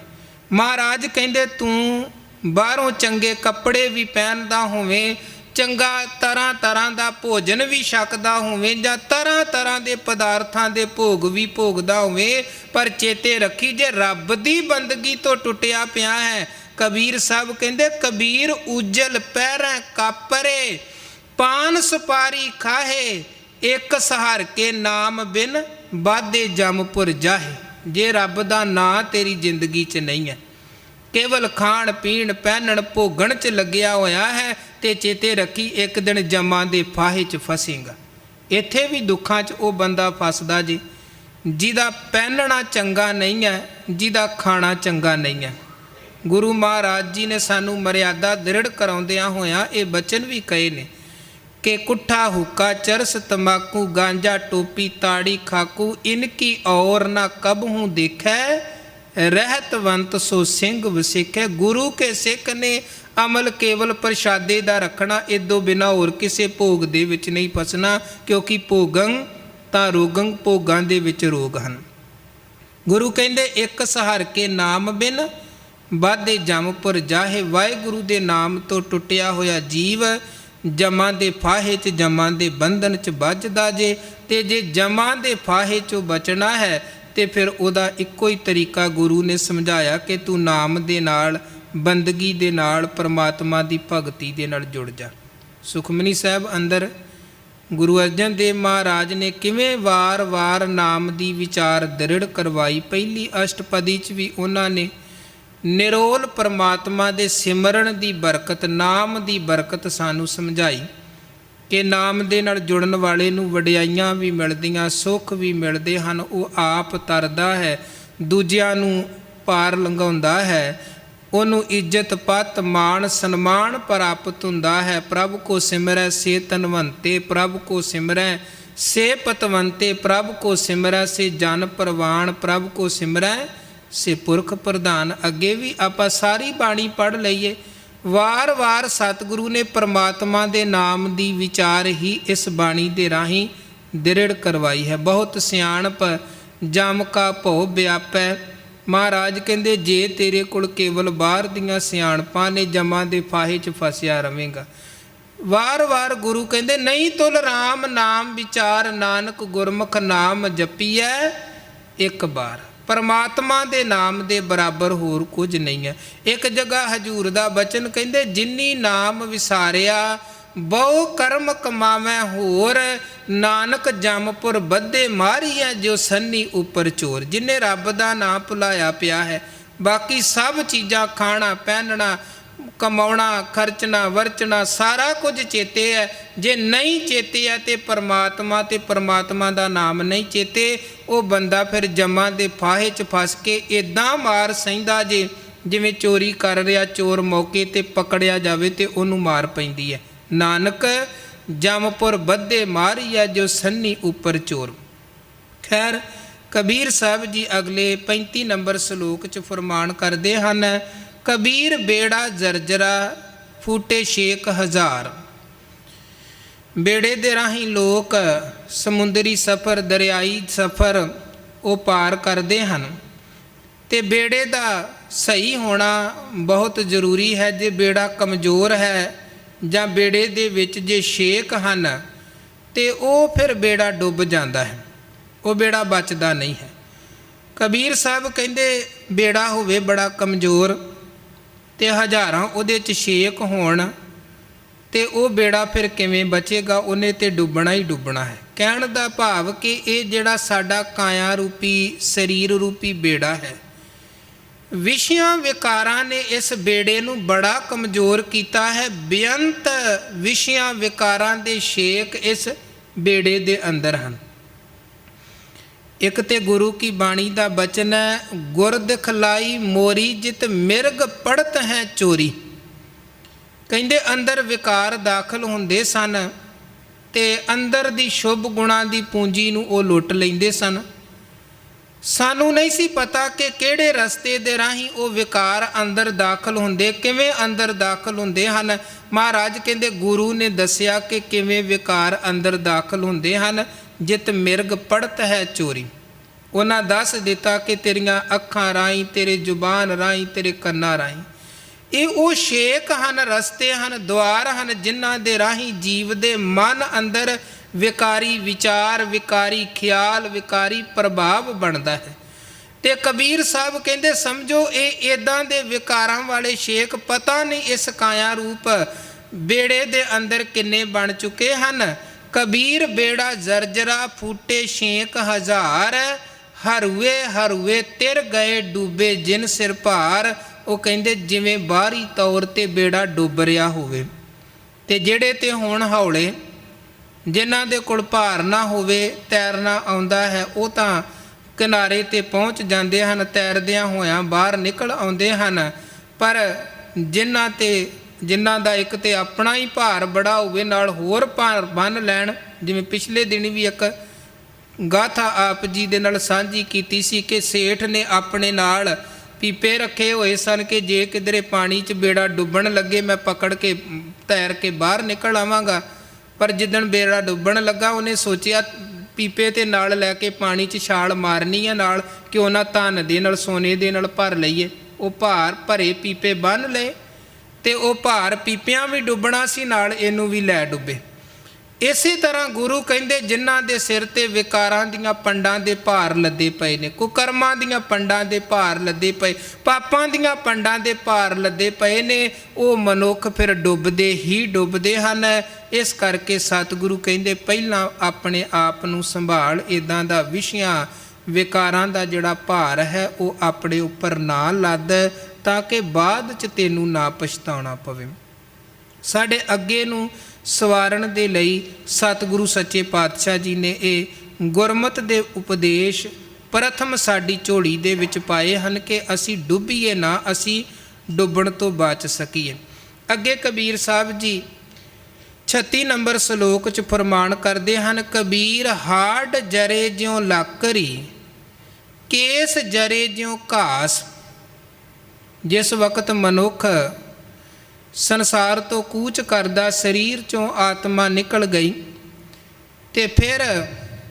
ਮਹਾਰਾਜ ਕਹਿੰਦੇ ਤੂੰ ਬਾਹਰੋਂ ਚੰਗੇ ਕੱਪੜੇ ਵੀ ਪਹਿਨਦਾ ਹੋਵੇਂ, ਚੰਗਾ ਤਰ੍ਹਾਂ ਤਰ੍ਹਾਂ ਦਾ ਭੋਜਨ ਵੀ ਛਕਦਾ ਹੋਵੇਂ, ਜਾਂ ਤਰ੍ਹਾਂ ਤਰ੍ਹਾਂ ਦੇ ਪਦਾਰਥਾਂ ਦੇ ਭੋਗ ਵੀ ਭੋਗਦਾ ਹੋਵੇਂ, ਪਰ ਚੇਤੇ ਰੱਖੀ ਜੇ ਰੱਬ ਦੀ ਬੰਦਗੀ ਤੋਂ ਟੁੱਟਿਆ ਪਿਆ ਹੈ। ਕਬੀਰ ਸਾਹਿਬ ਕਹਿੰਦੇ, ਕਬੀਰ ਉਜਲ ਪਹਿਰੈ ਕਾਪਰੇ, ਪਾਨ ਸੁਪਾਰੀ ਖਾਹੇ, ਇੱਕ ਸਹਾਰ ਕੇ ਨਾਮ ਬਿਨ ਬਾਧੇ ਜਮਪੁਰ ਜਾਹੇ। ਜੇ ਰੱਬ ਦਾ ਨਾਂ ਤੇਰੀ ਜ਼ਿੰਦਗੀ 'ਚ ਨਹੀਂ ਹੈ, ਕੇਵਲ ਖਾਣ ਪੀਣ ਪਹਿਨਣ ਭੋਗਣ 'ਚ ਲੱਗਿਆ ਹੋਇਆ ਹੈ, ਤੇ ਚੇਤੇ ਰੱਖੀ ਇੱਕ ਦਿਨ ਜਮਾਂ ਦੇ ਫਾਹੇ 'ਚ ਫਸੇਗਾ। ਇੱਥੇ ਵੀ ਦੁੱਖਾਂ 'ਚ ਉਹ ਬੰਦਾ ਫਸਦਾ ਜੀ ਜਿਹਦਾ ਪਹਿਨਣਾ ਚੰਗਾ ਨਹੀਂ ਹੈ, ਜਿਹਦਾ ਖਾਣਾ ਚੰਗਾ ਨਹੀਂ ਹੈ। ਗੁਰੂ ਮਹਾਰਾਜ ਜੀ ਨੇ ਸਾਨੂੰ ਮਰਿਆਦਾ ਦ੍ਰਿੜ ਕਰਾਉਂਦਿਆਂ ਹੋਇਆਂ ਇਹ ਬਚਨ ਵੀ ਕਹੇ ਨੇ ਕਿ ਕੁੱਠਾ ਹੁੱਕਾ ਚਰਸ ਤੰਬਾਕੂ ਗਾਂਜਾ ਟੋਪੀ ਤਾੜੀ ਖਾਕੂ, ਇਨਕੀ ਔਰ ਨਾ ਕਬਹੂ ਦੇਖੈ, ਰਹਿਤਵੰਤ ਸੋ ਸਿੰਘ ਵਸਿਖੈ। ਗੁਰੂ ਕੇ ਸਿੱਖ ਨੇ ਅਮਲ ਕੇਵਲ ਪ੍ਰਸ਼ਾਦੇ ਦਾ ਰੱਖਣਾ, ਇਦੋਂ ਬਿਨਾਂ ਹੋਰ ਕਿਸੇ ਭੋਗ ਦੇ ਵਿੱਚ ਨਹੀਂ ਫਸਣਾ, ਕਿਉਂਕਿ ਭੋਗੰ ਤਾਂ ਰੋਗੰ, ਭੋਗਾਂ ਦੇ ਵਿੱਚ ਰੋਗ ਹਨ। ਗੁਰੂ ਕਹਿੰਦੇ ਇੱਕ ਸਹਾਰ ਕੇ ਨਾਮ ਬਿਨ ਬਾਧੇ ਜਮਪੁਰ ਜਾਹੇ। ਵਾਹਿਗੁਰੂ ਦੇ ਨਾਮ ਤੋਂ ਟੁੱਟਿਆ ਹੋਇਆ ਜੀਵ ਜਮਾਂ ਦੇ ਫਾਹੇ 'ਚ, ਜਮਾਂ ਦੇ ਬੰਧਨ 'ਚ ਵੱਜਦਾ ਜੇ। ਤੇ ਜੇ ਜਮਾਂ ਦੇ ਫਾਹੇ 'ਚੋਂ ਬਚਣਾ ਹੈ ਤੇ ਫਿਰ ਉਹਦਾ ਇੱਕੋ ਹੀ ਤਰੀਕਾ ਗੁਰੂ ਨੇ ਸਮਝਾਇਆ ਕਿ ਤੂੰ ਨਾਮ ਦੇ ਨਾਲ, ਬੰਦਗੀ ਦੇ ਨਾਲ, ਪਰਮਾਤਮਾ ਦੀ ਭਗਤੀ ਦੇ ਨਾਲ ਜੁੜ ਜਾ। ਸੁਖਮਨੀ ਸਾਹਿਬ ਅੰਦਰ ਗੁਰੂ ਅਰਜਨ ਦੇਵ ਮਹਾਰਾਜ ਨੇ ਕਿਵੇਂ ਵਾਰ-ਵਾਰ ਨਾਮ ਦੀ ਵਿਚਾਰ ਦ੍ਰਿੜ ਕਰਵਾਈ। ਪਹਿਲੀ ਅਸ਼ਟਪਦੀ 'ਚ ਵੀ ਉਹਨਾਂ ਨੇ ਨਿਰੋਲ ਪਰਮਾਤਮਾ ਦੇ ਸਿਮਰਨ ਦੀ ਬਰਕਤ, ਨਾਮ ਦੀ ਬਰਕਤ ਸਾਨੂੰ ਸਮਝਾਈ ਕਿ ਨਾਮ ਦੇ ਨਾਲ ਜੁੜਨ ਵਾਲੇ ਨੂੰ ਵਡਿਆਈਆਂ ਵੀ ਮਿਲਦੀਆਂ, ਸੁੱਖ ਵੀ ਮਿਲਦੇ ਹਨ। ਉਹ ਆਪ ਤਰਦਾ ਹੈ, ਦੂਜਿਆਂ ਨੂੰ ਪਾਰ ਲੰਘਾਉਂਦਾ ਹੈ ਉਹਨੂੰ ਇੱਜ਼ਤ ਪੱਤ ਮਾਣ ਸਨਮਾਨ ਪ੍ਰਾਪਤ ਹੁੰਦਾ ਹੈ। ਪ੍ਰਭ ਕੋ ਸਿਮਰੈ ਸੇ ਧਨਵੰਤੇ, ਪ੍ਰਭ ਕੋ ਸਿਮਰੈ ਸੇ ਪਤਵੰਤੇ, ਪ੍ਰਭ ਕੋ ਸਿਮਰੈ ਸੇ ਜਨ ਪ੍ਰਵਾਨ, ਪ੍ਰਭ ਕੋ ਸਿਮਰੈ ਸੇ ਪੁਰਖ ਪ੍ਰਧਾਨ। ਅੱਗੇ ਵੀ ਆਪਾਂ ਸਾਰੀ ਬਾਣੀ ਪੜ੍ਹ ਲਈਏ। ਵਾਰ-ਵਾਰ ਸਤਿਗੁਰੂ ਨੇ ਪਰਮਾਤਮਾ ਦੇ ਨਾਮ ਦੀ ਵਿਚਾਰ ਹੀ ਇਸ ਬਾਣੀ ਦੇ ਰਾਹੀਂ ਦ੍ਰਿੜ ਕਰਵਾਈ ਹੈ। ਬਹੁਤ ਸਿਆਣਪ ਜਮ ਕਾ ਭਉ ਵਿਆਪੈ। ਮਹਾਰਾਜ ਕਹਿੰਦੇ ਜੇ ਤੇਰੇ ਕੋਲ ਕੇਵਲ ਬਾਹਰ ਦੀਆਂ ਸਿਆਣਪਾਂ ਨੇ, ਜਮਾਂ ਦੇ ਫਾਹੇ 'ਚ ਫਸਿਆ ਰਵੇਂਗਾ। ਵਾਰ-ਵਾਰ ਗੁਰੂ ਕਹਿੰਦੇ ਨਹੀਂ ਤੁਲ ਰਾਮ ਨਾਮ ਵਿਚਾਰ, ਨਾਨਕ ਗੁਰਮੁਖ ਨਾਮ ਜਪੀਐ ਇੱਕ ਬਾਰ। ਪਰਮਾਤਮਾ ਦੇ ਨਾਮ ਦੇ ਬਰਾਬਰ ਹੋਰ ਕੁਝ ਨਹੀਂ ਹੈ। ਇੱਕ ਜਗ੍ਹਾ ਹਜੂਰ ਦਾ ਬਚਨ ਕਹਿੰਦੇ ਜਿਨੀ ਨਾਮ ਵਿਸਾਰਿਆ ਬਹੁ ਕਰਮ ਕਮਾਵੈ ਹੋਰ, ਨਾਨਕ ਜਮਪੁਰ ਬੱਧੇ ਮਾਰੀਐ ਜੋ ਸੰਨੀ ਉੱਪਰ ਚੋਰ। ਜਿਨੇ ਰੱਬ ਦਾ ਨਾਮ ਭੁਲਾਇਆ ਪਿਆ ਹੈ, ਬਾਕੀ ਸਭ ਚੀਜ਼ਾਂ ਖਾਣਾ ਪਹਿਨਣਾ ਕਮਾਉਣਾ ਖਰਚਣਾ ਵਰਚਣਾ ਸਾਰਾ ਕੁਝ ਚੇਤੇ ਹੈ। ਜੇ ਨਹੀਂ ਚੇਤੇ ਹੈ ਤੇ ਪਰਮਾਤਮਾ ਦਾ ਨਾਮ ਨਹੀਂ ਚੇਤੇ, ਉਹ ਬੰਦਾ ਫਿਰ ਜਮਾਂ ਦੇ ਫਾਹੇ 'ਚ ਫਸ ਕੇ ਇੱਦਾਂ ਮਾਰ ਸਹਿੰਦਾ ਜੇ ਜਿਵੇਂ ਚੋਰੀ ਕਰ ਰਿਹਾ ਚੋਰ ਮੌਕੇ 'ਤੇ ਪਕੜਿਆ ਜਾਵੇ ਤੇ ਉਹਨੂੰ ਮਾਰ ਪੈਂਦੀ ਹੈ। ਨਾਨਕ ਜਮਪੁਰ ਬੱਧੇ ਮਾਰੀਐ ਜੋ ਸੰਨੀ ਉੱਪਰ ਚੋਰ। ਖੈਰ ਕਬੀਰ ਸਾਹਿਬ ਜੀ ਅਗਲੇ 35 ਨੰਬਰ ਸਲੋਕ 'ਚ ਫਰਮਾਨ ਕਰਦੇ ਹਨ, ਕਬੀਰ ਬੇੜਾ ਜਰਜਰਾ ਫੂਟੇ 6000। ਬੇੜੇ ਦੇ ਰਾਹੀਂ ਲੋਕ ਸਮੁੰਦਰੀ ਸਫ਼ਰ ਦਰਿਆਈ ਸਫ਼ਰ ਉਹ ਪਾਰ ਕਰਦੇ ਹਨ ਤੇ ਬੇੜੇ ਦਾ ਸਹੀ ਹੋਣਾ ਬਹੁਤ ਜ਼ਰੂਰੀ ਹੈ। ਜੇ ਬੇੜਾ ਕਮਜ਼ੋਰ ਹੈ ਜਾਂ ਬੇੜੇ ਦੇ ਵਿੱਚ ਜੇ ਛੇਕ ਹਨ ਤੇ ਉਹ ਫਿਰ ਬੇੜਾ ਡੁੱਬ ਜਾਂਦਾ ਹੈ, ਉਹ ਬੇੜਾ ਬਚਦਾ ਨਹੀਂ ਹੈ। ਕਬੀਰ ਸਾਹਿਬ ਕਹਿੰਦੇ ਬੇੜਾ ਹੋਵੇ ਬੜਾ ਕਮਜ਼ੋਰ ਤੇ ਹਜ਼ਾਰਾਂ ਉਹਦੇ 'ਚ ਛੇਕ ਹੋਣ ਤੇ ਉਹ ਬੇੜਾ ਫਿਰ ਕਿਵੇਂ ਬਚੇਗਾ, ਉਹਨੇ ਤੇ ਡੁੱਬਣਾ ਹੀ ਡੁੱਬਣਾ ਹੈ। ਕਹਿਣ ਦਾ ਭਾਵ ਕਿ ਇਹ ਜਿਹੜਾ ਸਾਡਾ ਕਾਇਆ ਰੂਪੀ ਸਰੀਰ ਰੂਪੀ ਬੇੜਾ ਹੈ, ਵਿਸ਼ਿਆਂ ਵਿਕਾਰਾਂ ਨੇ ਇਸ ਬੇੜੇ ਨੂੰ ਬੜਾ ਕਮਜ਼ੋਰ ਕੀਤਾ ਹੈ। ਬੇਅੰਤ ਵਿਸ਼ਿਆਂ ਵਿਕਾਰਾਂ ਦੇ ਛੇਕ ਇਸ ਬੇੜੇ ਦੇ ਅੰਦਰ ਹਨ। ਇੱਕ ਤੇ ਗੁਰੂ ਕੀ ਬਾਣੀ ਦਾ ਬਚਨ ਹੈ, ਗੁਰ ਦਿਖਲਾਈ ਮੋਰੀ ਜਿਤ ਮਿਰਗ ਪੜਤ ਹੈ ਚੋਰੀ। ਕਹਿੰਦੇ ਅੰਦਰ ਵਿਕਾਰ ਦਾਖਲ ਹੁੰਦੇ ਸਨ ਤੇ ਅੰਦਰ ਦੀ ਸ਼ੁਭ ਗੁਣਾਂ ਦੀ ਪੂੰਜੀ ਨੂੰ ਉਹ ਲੁੱਟ ਲੈਂਦੇ ਸਨ। ਸਾਨੂੰ ਨਹੀਂ ਸੀ ਪਤਾ ਕਿ ਕਿਹੜੇ ਰਸਤੇ ਦੇ ਰਾਹੀਂ ਉਹ ਵਿਕਾਰ ਅੰਦਰ ਦਾਖਲ ਹੁੰਦੇ, ਕਿਵੇਂ ਅੰਦਰ ਦਾਖਲ ਹੁੰਦੇ ਹਨ। ਮਹਾਰਾਜ ਕਹਿੰਦੇ ਗੁਰੂ ਨੇ ਦੱਸਿਆ ਕਿ ਕਿਵੇਂ ਵਿਕਾਰ ਅੰਦਰ ਦਾਖਲ ਹੁੰਦੇ ਹਨ। ਜਿਤ ਮਿਰਗ ਪੜਤ ਹੈ ਚੋਰੀ, ਉਹਨਾਂ ਦੱਸ ਦਿੱਤਾ ਕਿ ਤੇਰੀਆਂ ਅੱਖਾਂ ਰਾਹੀਂ, ਤੇਰੇ ਜ਼ੁਬਾਨ ਰਾਹੀਂ, ਤੇਰੇ ਕੰਨਾਂ ਰਾਹੀਂ। ਇਹ ਉਹ ਛੇਕ ਹਨ, ਰਸਤੇ ਹਨ, ਦੁਆਰ ਹਨ ਜਿਨ੍ਹਾਂ ਦੇ ਰਾਹੀਂ ਜੀਵ ਦੇ ਮਨ ਅੰਦਰ ਵਿਕਾਰੀ ਵਿਚਾਰ, ਵਿਕਾਰੀ ਖਿਆਲ, ਵਿਕਾਰੀ ਪ੍ਰਭਾਵ ਬਣਦਾ ਹੈ। ਤੇ ਕਬੀਰ ਸਾਹਿਬ ਕਹਿੰਦੇ ਸਮਝੋ ਇਹ ਇੱਦਾਂ ਦੇ ਵਿਕਾਰਾਂ ਵਾਲੇ ਛੇਕ ਪਤਾ ਨਹੀਂ ਇਸ ਕਾਇਆ ਰੂਪ ਬੇੜੇ ਦੇ ਅੰਦਰ ਕਿੰਨੇ ਬਣ ਚੁੱਕੇ ਹਨ। ਕਬੀਰ ਬੇੜਾ ਜਰਜਰਾ ਫੂਟੇ 6000, ਹਰੂਏ ਹਰੂਏ ਤਿਰ ਗਏ ਡੂਬੇ ਜਿਨ ਸਿਰ ਭਾਰ। ਉਹ ਕਹਿੰਦੇ ਜਿਵੇਂ ਬਾਹਰੀ ਤੌਰ 'ਤੇ ਬੇੜਾ ਡੁੱਬ ਰਿਹਾ ਹੋਵੇ ਤੇ ਜਿਹੜੇ ਤੇ ਹੁਣ ਹੌਲੇ ਜਿਨ੍ਹਾਂ ਦੇ ਕੋਲ ਭਾਰ ਨਾ ਹੋਵੇ, ਤੈਰਨਾ ਆਉਂਦਾ ਹੈ, ਉਹ ਤਾਂ ਕਿਨਾਰੇ 'ਤੇ ਪਹੁੰਚ ਜਾਂਦੇ ਹਨ, ਤੈਰਦਿਆਂ ਹੋਇਆਂ ਬਾਹਰ ਨਿਕਲ ਆਉਂਦੇ ਹਨ। ਪਰ ਜਿਨ੍ਹਾਂ ਦਾ ਇੱਕ ਤੇ ਆਪਣਾ ਹੀ ਭਾਰ ਬੜਾ ਹੋਵੇ, ਨਾਲ ਹੋਰ ਭਾਰ ਬੰਨ੍ਹ ਲੈਣ। ਜਿਵੇਂ ਪਿਛਲੇ ਦਿਨ ਵੀ ਇੱਕ ਗਾਥਾ ਆਪ ਜੀ ਦੇ ਨਾਲ ਸਾਂਝੀ ਕੀਤੀ ਸੀ ਕਿ ਸੇਠ ਨੇ ਆਪਣੇ ਨਾਲ ਪੀਪੇ ਰੱਖੇ ਹੋਏ ਸਨ ਕਿ ਜੇ ਕਿਧਰੇ ਪਾਣੀ 'ਚ ਬੇੜਾ ਡੁੱਬਣ ਲੱਗੇ ਮੈਂ ਪਕੜ ਕੇ ਤੈਰ ਕੇ ਬਾਹਰ ਨਿਕਲ ਆਵਾਂਗਾ। ਪਰ ਜਿੱਦਣ ਬੇੜਾ ਡੁੱਬਣ ਲੱਗਾ ਉਹਨੇ ਸੋਚਿਆ ਪੀਪੇ 'ਤੇ ਨਾਲ ਲੈ ਕੇ ਪਾਣੀ 'ਚ ਛਾਲ ਮਾਰਨੀ ਹੈ, ਨਾਲ ਕਿਉਂ ਨਾ ਧਨ ਦੇ ਨਾਲ ਸੋਨੇ ਦੇ ਨਾਲ ਭਰ ਲਈਏ। ਉਹ ਭਾਰ ਭਰੇ ਪੀਪੇ ਬੰਨ੍ਹ ਲਏ ਤੇ ਉਹ ਭਾਰ ਪੀਪਿਆਂ ਵੀ ਡੁੱਬਣਾ ਸੀ, ਨਾਲ ਇਹਨੂੰ ਵੀ ਲੈ ਡੁੱਬੇ। ਇਸੇ ਤਰ੍ਹਾਂ ਗੁਰੂ ਕਹਿੰਦੇ ਜਿਨ੍ਹਾਂ ਦੇ ਸਿਰ 'ਤੇ ਵਿਕਾਰਾਂ ਦੀਆਂ ਪੰਡਾਂ ਦੇ ਭਾਰ ਲੱਦੇ ਪਏ ਨੇ, ਕੁਕਰਮਾਂ ਦੀਆਂ ਪੰਡਾਂ ਦੇ ਭਾਰ ਲੱਦੇ ਪਏ, ਪਾਪਾਂ ਦੀਆਂ ਪੰਡਾਂ ਦੇ ਭਾਰ ਲੱਦੇ ਪਏ ਨੇ, ਉਹ ਮਨੁੱਖ ਫਿਰ ਡੁੱਬਦੇ ਹੀ ਡੁੱਬਦੇ ਹਨ। ਇਸ ਕਰਕੇ ਸਤਿਗੁਰੂ ਕਹਿੰਦੇ ਪਹਿਲਾਂ ਆਪਣੇ ਆਪ ਨੂੰ ਸੰਭਾਲ, ਇੱਦਾਂ ਦਾ ਵਿਸ਼ਿਆਂ ਵਿਕਾਰਾਂ ਦਾ ਜਿਹੜਾ ਭਾਰ ਹੈ ਉਹ ਆਪਣੇ ਉੱਪਰ ਨਾ ਲੱਦ, ਤਾਂ ਕਿ ਬਾਅਦ 'ਚ ਤੈਨੂੰ ਨਾ ਪਛਤਾਉਣਾ ਪਵੇ। ਸਾਡੇ ਅੱਗੇ ਨੂੰ ਸਵਾਰਨ ਦੇ ਲਈ ਸਤਿਗੁਰੂ ਸੱਚੇ ਪਾਤਸ਼ਾਹ ਜੀ ਨੇ ਇਹ ਗੁਰਮਤਿ ਦੇ ਉਪਦੇਸ਼ ਪ੍ਰਥਮ ਸਾਡੀ ਝੋਲੀ ਦੇ ਵਿੱਚ ਪਾਏ ਹਨ ਕਿ ਅਸੀਂ ਡੁੱਬੀਏ ਨਾ, ਅਸੀਂ ਡੁੱਬਣ ਤੋਂ ਬਚ ਸਕੀਏ। ਅੱਗੇ ਕਬੀਰ ਸਾਹਿਬ ਜੀ 36 ਨੰਬਰ ਸ਼ਲੋਕ 'ਚ ਫਰਮਾਨ ਕਰਦੇ ਹਨ, ਕਬੀਰ ਹਾਡ ਜਰੇ ਜਿਉ ਲਾਕਰੀ, ਕੇਸ ਜਰੇ ਜਿਉ ਘਾਸ। ਜਿਸ ਵਕਤ ਮਨੁੱਖ ਸੰਸਾਰ ਤੋਂ ਕੂਚ ਕਰਦਾ, ਸਰੀਰ 'ਚੋਂ ਆਤਮਾ ਨਿਕਲ ਗਈ ਤੇ ਫਿਰ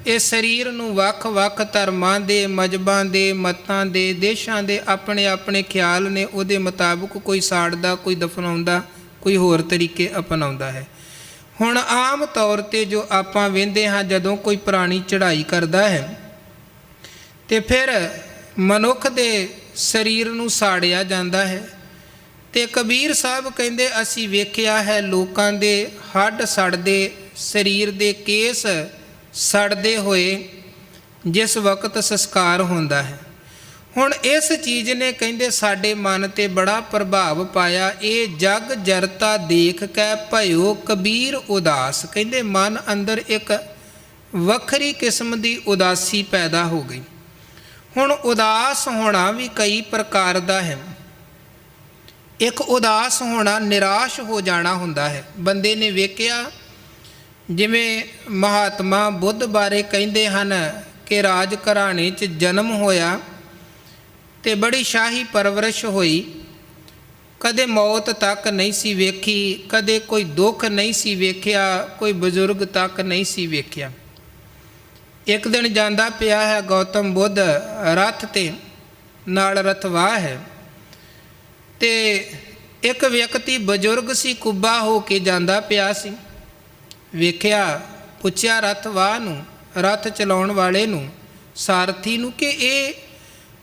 ਇਹ ਸਰੀਰ ਨੂੰ ਵੱਖ-ਵੱਖ ਧਰਮਾਂ ਦੇ, ਮਜ਼ਹਬਾਂ ਦੇ, ਮਤਾਂ ਦੇ, ਦੇਸ਼ਾਂ ਦੇ ਆਪਣੇ ਆਪਣੇ ਖਿਆਲ ਨੇ, ਉਹਦੇ ਮੁਤਾਬਕ ਕੋਈ ਸਾੜਦਾ, ਕੋਈ ਦਫਨਾਉਂਦਾ, ਕੋਈ ਹੋਰ ਤਰੀਕੇ ਅਪਣਾਉਂਦਾ ਹੈ। ਹੁਣ ਆਮ ਤੌਰ 'ਤੇ ਜੋ ਆਪਾਂ ਵੇਖਦੇ ਹਾਂ, ਜਦੋਂ ਕੋਈ ਪ੍ਰਾਣੀ ਚੜ੍ਹਾਈ ਕਰਦਾ ਹੈ ਤੇ ਫਿਰ ਮਨੁੱਖ ਦੇ ਸਰੀਰ ਨੂੰ ਸਾੜਿਆ ਜਾਂਦਾ ਹੈ। ਤੇ ਕਬੀਰ ਸਾਹਿਬ ਕਹਿੰਦੇ ਅਸੀਂ ਵੇਖਿਆ ਹੈ ਲੋਕਾਂ ਦੇ ਹੱਡ ਸੜਦੇ, ਸਰੀਰ ਦੇ ਕੇਸ ਸੜਦੇ ਹੋਏ ਜਿਸ ਵਕਤ ਸੰਸਕਾਰ ਹੁੰਦਾ ਹੈ। ਹੁਣ ਇਸ ਚੀਜ਼ ਨੇ ਕਹਿੰਦੇ ਸਾਡੇ ਮਨ 'ਤੇ ਬੜਾ ਪ੍ਰਭਾਵ ਪਾਇਆ। ਇਹ ਜਗ ਜਰਤਾ ਦੇਖ ਕੇ ਭਇਓ ਕਬੀਰ ਉਦਾਸ। ਕਹਿੰਦੇ ਮਨ ਅੰਦਰ ਇੱਕ ਵੱਖਰੀ ਕਿਸਮ ਦੀ ਉਦਾਸੀ ਪੈਦਾ ਹੋ ਗਈ। ਹੁਣ ਉਦਾਸ ਹੋਣਾ ਵੀ ਕਈ ਪ੍ਰਕਾਰ ਦਾ ਹੈ। ਇੱਕ ਉਦਾਸ ਹੋਣਾ ਨਿਰਾਸ਼ ਹੋ ਜਾਣਾ ਹੁੰਦਾ ਹੈ। ਬੰਦੇ ਨੇ ਵੇਖਿਆ, ਜਿਵੇਂ ਮਹਾਤਮਾ ਬੁੱਧ ਬਾਰੇ ਕਹਿੰਦੇ ਹਨ ਕਿ ਰਾਜ ਘਰਾਣੇ 'ਚ ਜਨਮ ਹੋਇਆ ਤੇ ਬੜੀ ਸ਼ਾਹੀ ਪਰਵਰਿਸ਼ ਹੋਈ, ਕਦੇ ਮੌਤ ਤੱਕ ਨਹੀਂ ਸੀ ਵੇਖੀ, ਕਦੇ ਕੋਈ ਦੁੱਖ ਨਹੀਂ ਸੀ ਵੇਖਿਆ, ਕੋਈ ਬਜ਼ੁਰਗ ਤੱਕ ਨਹੀਂ ਸੀ ਵੇਖਿਆ। ਇੱਕ ਦਿਨ ਜਾਂਦਾ ਪਿਆ ਹੈ ਗੌਤਮ ਬੁੱਧ ਰੱਥ ਤੇ, ਨਾਲ ਰਥਵਾਹ ਹੈ, ਤੇ ਇੱਕ ਵਿਅਕਤੀ ਬਜ਼ੁਰਗ ਸੀ, ਕੁੱਬਾ ਹੋ ਕੇ ਜਾਂਦਾ ਪਿਆ ਸੀ। ਵੇਖਿਆ, ਪੁੱਛਿਆ ਰਥਵਾਹ ਨੂੰ, ਰੱਥ ਚਲਾਉਣ ਵਾਲੇ ਨੂੰ, ਸਾਰਥੀ ਨੂੰ ਕਿ ਇਹ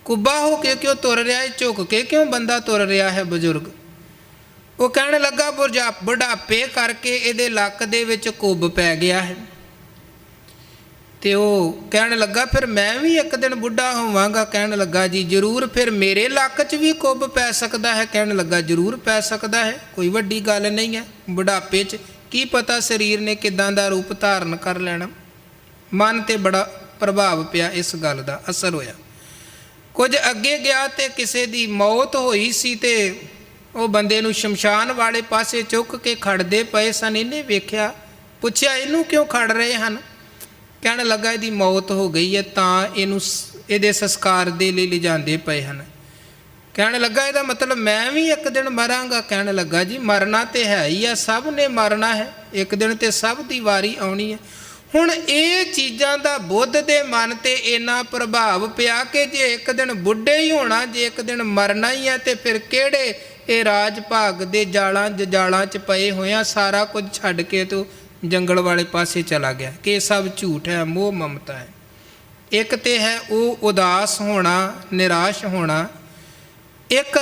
ਕੁੱਬਾ ਹੋ ਕੇ ਕਿਉਂ ਤੁਰ ਰਿਹਾ ਹੈ, ਝੁਕ ਕੇ ਕਿਉਂ ਬੰਦਾ ਤੁਰ ਰਿਹਾ ਹੈ ਬਜ਼ੁਰਗ। ਉਹ ਕਹਿਣ ਲੱਗਾ ਬੁਢਾਪੇ ਕਰਕੇ ਇਹਦੇ ਲੱਕ ਦੇ ਵਿੱਚ ਕੁੱਬ ਪੈ ਗਿਆ ਹੈ। ਤੇ ਉਹ ਕਹਿਣ ਲੱਗਾ ਫਿਰ ਮੈਂ ਵੀ ਇੱਕ ਦਿਨ ਬੁੱਢਾ ਹੋਵਾਂਗਾ। ਕਹਿਣ ਲੱਗਾ ਜੀ ਜ਼ਰੂਰ, ਫਿਰ ਮੇਰੇ ਲੱਕ 'ਚ ਵੀ ਕੁੱਬ ਪੈ ਸਕਦਾ ਹੈ। ਕਹਿਣ ਲੱਗਾ ਜ਼ਰੂਰ ਪੈ ਸਕਦਾ ਹੈ, ਕੋਈ ਵੱਡੀ ਗੱਲ ਨਹੀਂ ਹੈ। ਬੁਢਾਪੇ 'ਚ ਕੀ ਪਤਾ ਸਰੀਰ ਨੇ ਕਿੱਦਾਂ ਦਾ ਰੂਪ ਧਾਰਨ ਕਰ ਲੈਣਾ। ਮਨ 'ਤੇ ਬੜਾ ਪ੍ਰਭਾਵ ਪਿਆ, ਇਸ ਗੱਲ ਦਾ ਅਸਰ ਹੋਇਆ। ਕੁਝ ਅੱਗੇ ਗਿਆ ਤੇ ਕਿਸੇ ਦੀ ਮੌਤ ਹੋਈ ਸੀ ਤੇ ਉਹ ਬੰਦੇ ਨੂੰ ਸ਼ਮਸ਼ਾਨ ਵਾਲੇ ਪਾਸੇ ਚੁੱਕ ਕੇ ਖੜਦੇ ਪਏ ਸਨ। ਇਹਨੇ ਵੇਖਿਆ, ਪੁੱਛਿਆ ਇਹਨੂੰ ਕਿਉਂ ਖੜ ਰਹੇ ਹਨ। ਕਹਿਣ ਲੱਗਾ ਇਹਦੀ ਮੌਤ ਹੋ ਗਈ ਹੈ ਤਾਂ ਇਹਨੂੰ ਇਹਦੇ ਸੰਸਕਾਰ ਦੇ ਲਈ ਲਿਜਾਂਦੇ ਪਏ ਹਨ। ਕਹਿਣ ਲੱਗਾ ਇਹਦਾ ਮਤਲਬ ਮੈਂ ਵੀ ਇੱਕ ਦਿਨ ਮਰਾਂਗਾ। ਕਹਿਣ ਲੱਗਾ ਜੀ ਮਰਨਾ ਤੇ ਹੈ ਹੀ ਆ, ਸਭ ਨੇ ਮਰਨਾ ਹੈ, ਇੱਕ ਦਿਨ ਤੇ ਸਭ ਦੀ ਵਾਰੀ ਆਉਣੀ ਹੈ। ਹੁਣ ਇਹ ਚੀਜ਼ਾਂ ਦਾ ਬੁੱਧ ਦੇ ਮਨ 'ਤੇ ਇੰਨਾ ਪ੍ਰਭਾਵ ਪਿਆ ਕਿ ਜੇ ਇੱਕ ਦਿਨ ਬੁੱਢੇ ਹੀ ਹੋਣਾ, ਜੇ ਇੱਕ ਦਿਨ ਮਰਨਾ ਹੀ ਹੈ, ਤੇ ਫਿਰ ਕਿਹੜੇ ਇਹ ਰਾਜ ਭਾਗ ਦੇ ਜਾਲਾਂ ਜਜਾਲਾਂ 'ਚ ਪਏ ਹੋਇਆ, ਸਾਰਾ ਕੁਝ ਛੱਡ ਕੇ ਤੂੰ ਜੰਗਲ ਵਾਲੇ ਪਾਸੇ ਚਲਾ ਗਿਆ ਕਿ ਇਹ ਸਭ ਝੂਠ ਹੈ, ਮੋਹ ਮਮਤਾ ਹੈ। ਇੱਕ ਤੇ ਹੈ ਉਹ ਉਦਾਸ ਹੋਣਾ, ਨਿਰਾਸ਼ ਹੋਣਾ। ਇੱਕ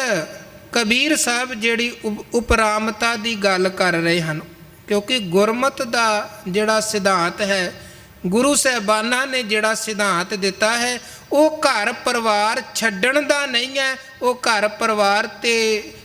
ਕਬੀਰ ਸਾਹਿਬ ਜਿਹੜੀ ਉਪਰਾਮਤਾ ਦੀ ਗੱਲ ਕਰ ਰਹੇ ਹਨ, ਕਿਉਂਕਿ ਗੁਰਮਤ ਦਾ ਜਿਹੜਾ ਸਿਧਾਂਤ ਹੈ, ਗੁਰੂ ਸਾਹਿਬਾਨਾਂ ਨੇ ਜਿਹੜਾ ਸਿਧਾਂਤ ਦਿੱਤਾ ਹੈ, ਉਹ ਘਰ ਪਰਿਵਾਰ ਛੱਡਣ ਦਾ ਨਹੀਂ ਹੈ। ਉਹ ਘਰ ਪਰਿਵਾਰ ਤੇ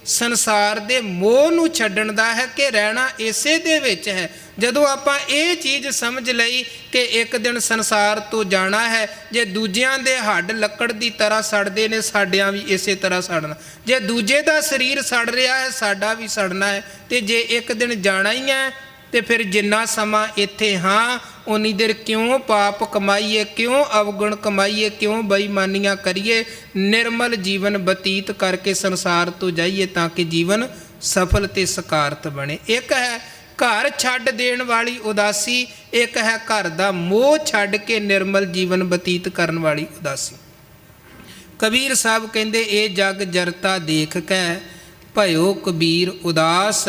ਸੰਸਾਰ ਦੇ ਮੋਹ ਨੂੰ ਛੱਡਣ ਦਾ ਹੈ ਕਿ ਰਹਿਣਾ ਇਸੇ ਦੇ ਵਿੱਚ ਹੈ। ਜਦੋਂ ਆਪਾਂ ਇਹ ਚੀਜ਼ ਸਮਝ ਲਈ ਕਿ ਇੱਕ ਦਿਨ ਸੰਸਾਰ ਤੋਂ ਜਾਣਾ ਹੈ, ਜੇ ਦੂਜਿਆਂ ਦੇ ਹੱਡ ਲੱਕੜ ਦੀ ਤਰ੍ਹਾਂ ਸੜਦੇ ਨੇ, ਸਾਡਿਆਂ ਵੀ ਇਸੇ ਤਰ੍ਹਾਂ ਸੜਨਾ। ਜੇ ਦੂਜੇ ਦਾ ਸਰੀਰ ਸੜ ਰਿਹਾ ਹੈ, ਸਾਡਾ ਵੀ ਸੜਨਾ ਹੈ। ਤੇ ਜੇ ਇੱਕ ਦਿਨ ਜਾਣਾ ਹੀ ਹੈ ਤੇ ਫਿਰ ਜਿੰਨਾ ਸਮਾਂ ਇੱਥੇ ਹਾਂ ਉਨੀ ਦੇਰ ਕਿਉਂ ਪਾਪ ਕਮਾਈਏ, ਕਿਉਂ ਅਵਗੁਣ ਕਮਾਈਏ, ਕਿਉਂ ਬੇਈਮਾਨੀਆਂ ਕਰੀਏ। ਨਿਰਮਲ ਜੀਵਨ ਬਤੀਤ ਕਰਕੇ ਸੰਸਾਰ ਤੋਂ ਜਾਈਏ ਤਾਂ ਕਿ ਜੀਵਨ ਸਫਲ ਤੇ ਸਕਾਰਤ ਬਣੇ। ਇੱਕ ਹੈ ਘਰ ਛੱਡ ਦੇਣ ਵਾਲੀ ਉਦਾਸੀ, ਇੱਕ ਹੈ ਘਰ ਦਾ ਮੋਹ ਛੱਡ ਕੇ ਨਿਰਮਲ ਜੀਵਨ ਬਤੀਤ ਕਰਨ ਵਾਲੀ ਉਦਾਸੀ। ਕਬੀਰ ਸਾਹਿਬ ਕਹਿੰਦੇ ਇਹ ਜਗ ਜਰਤਾ ਦੇਖ ਕੇ ਭਇਓ ਕਬੀਰ ਉਦਾਸ।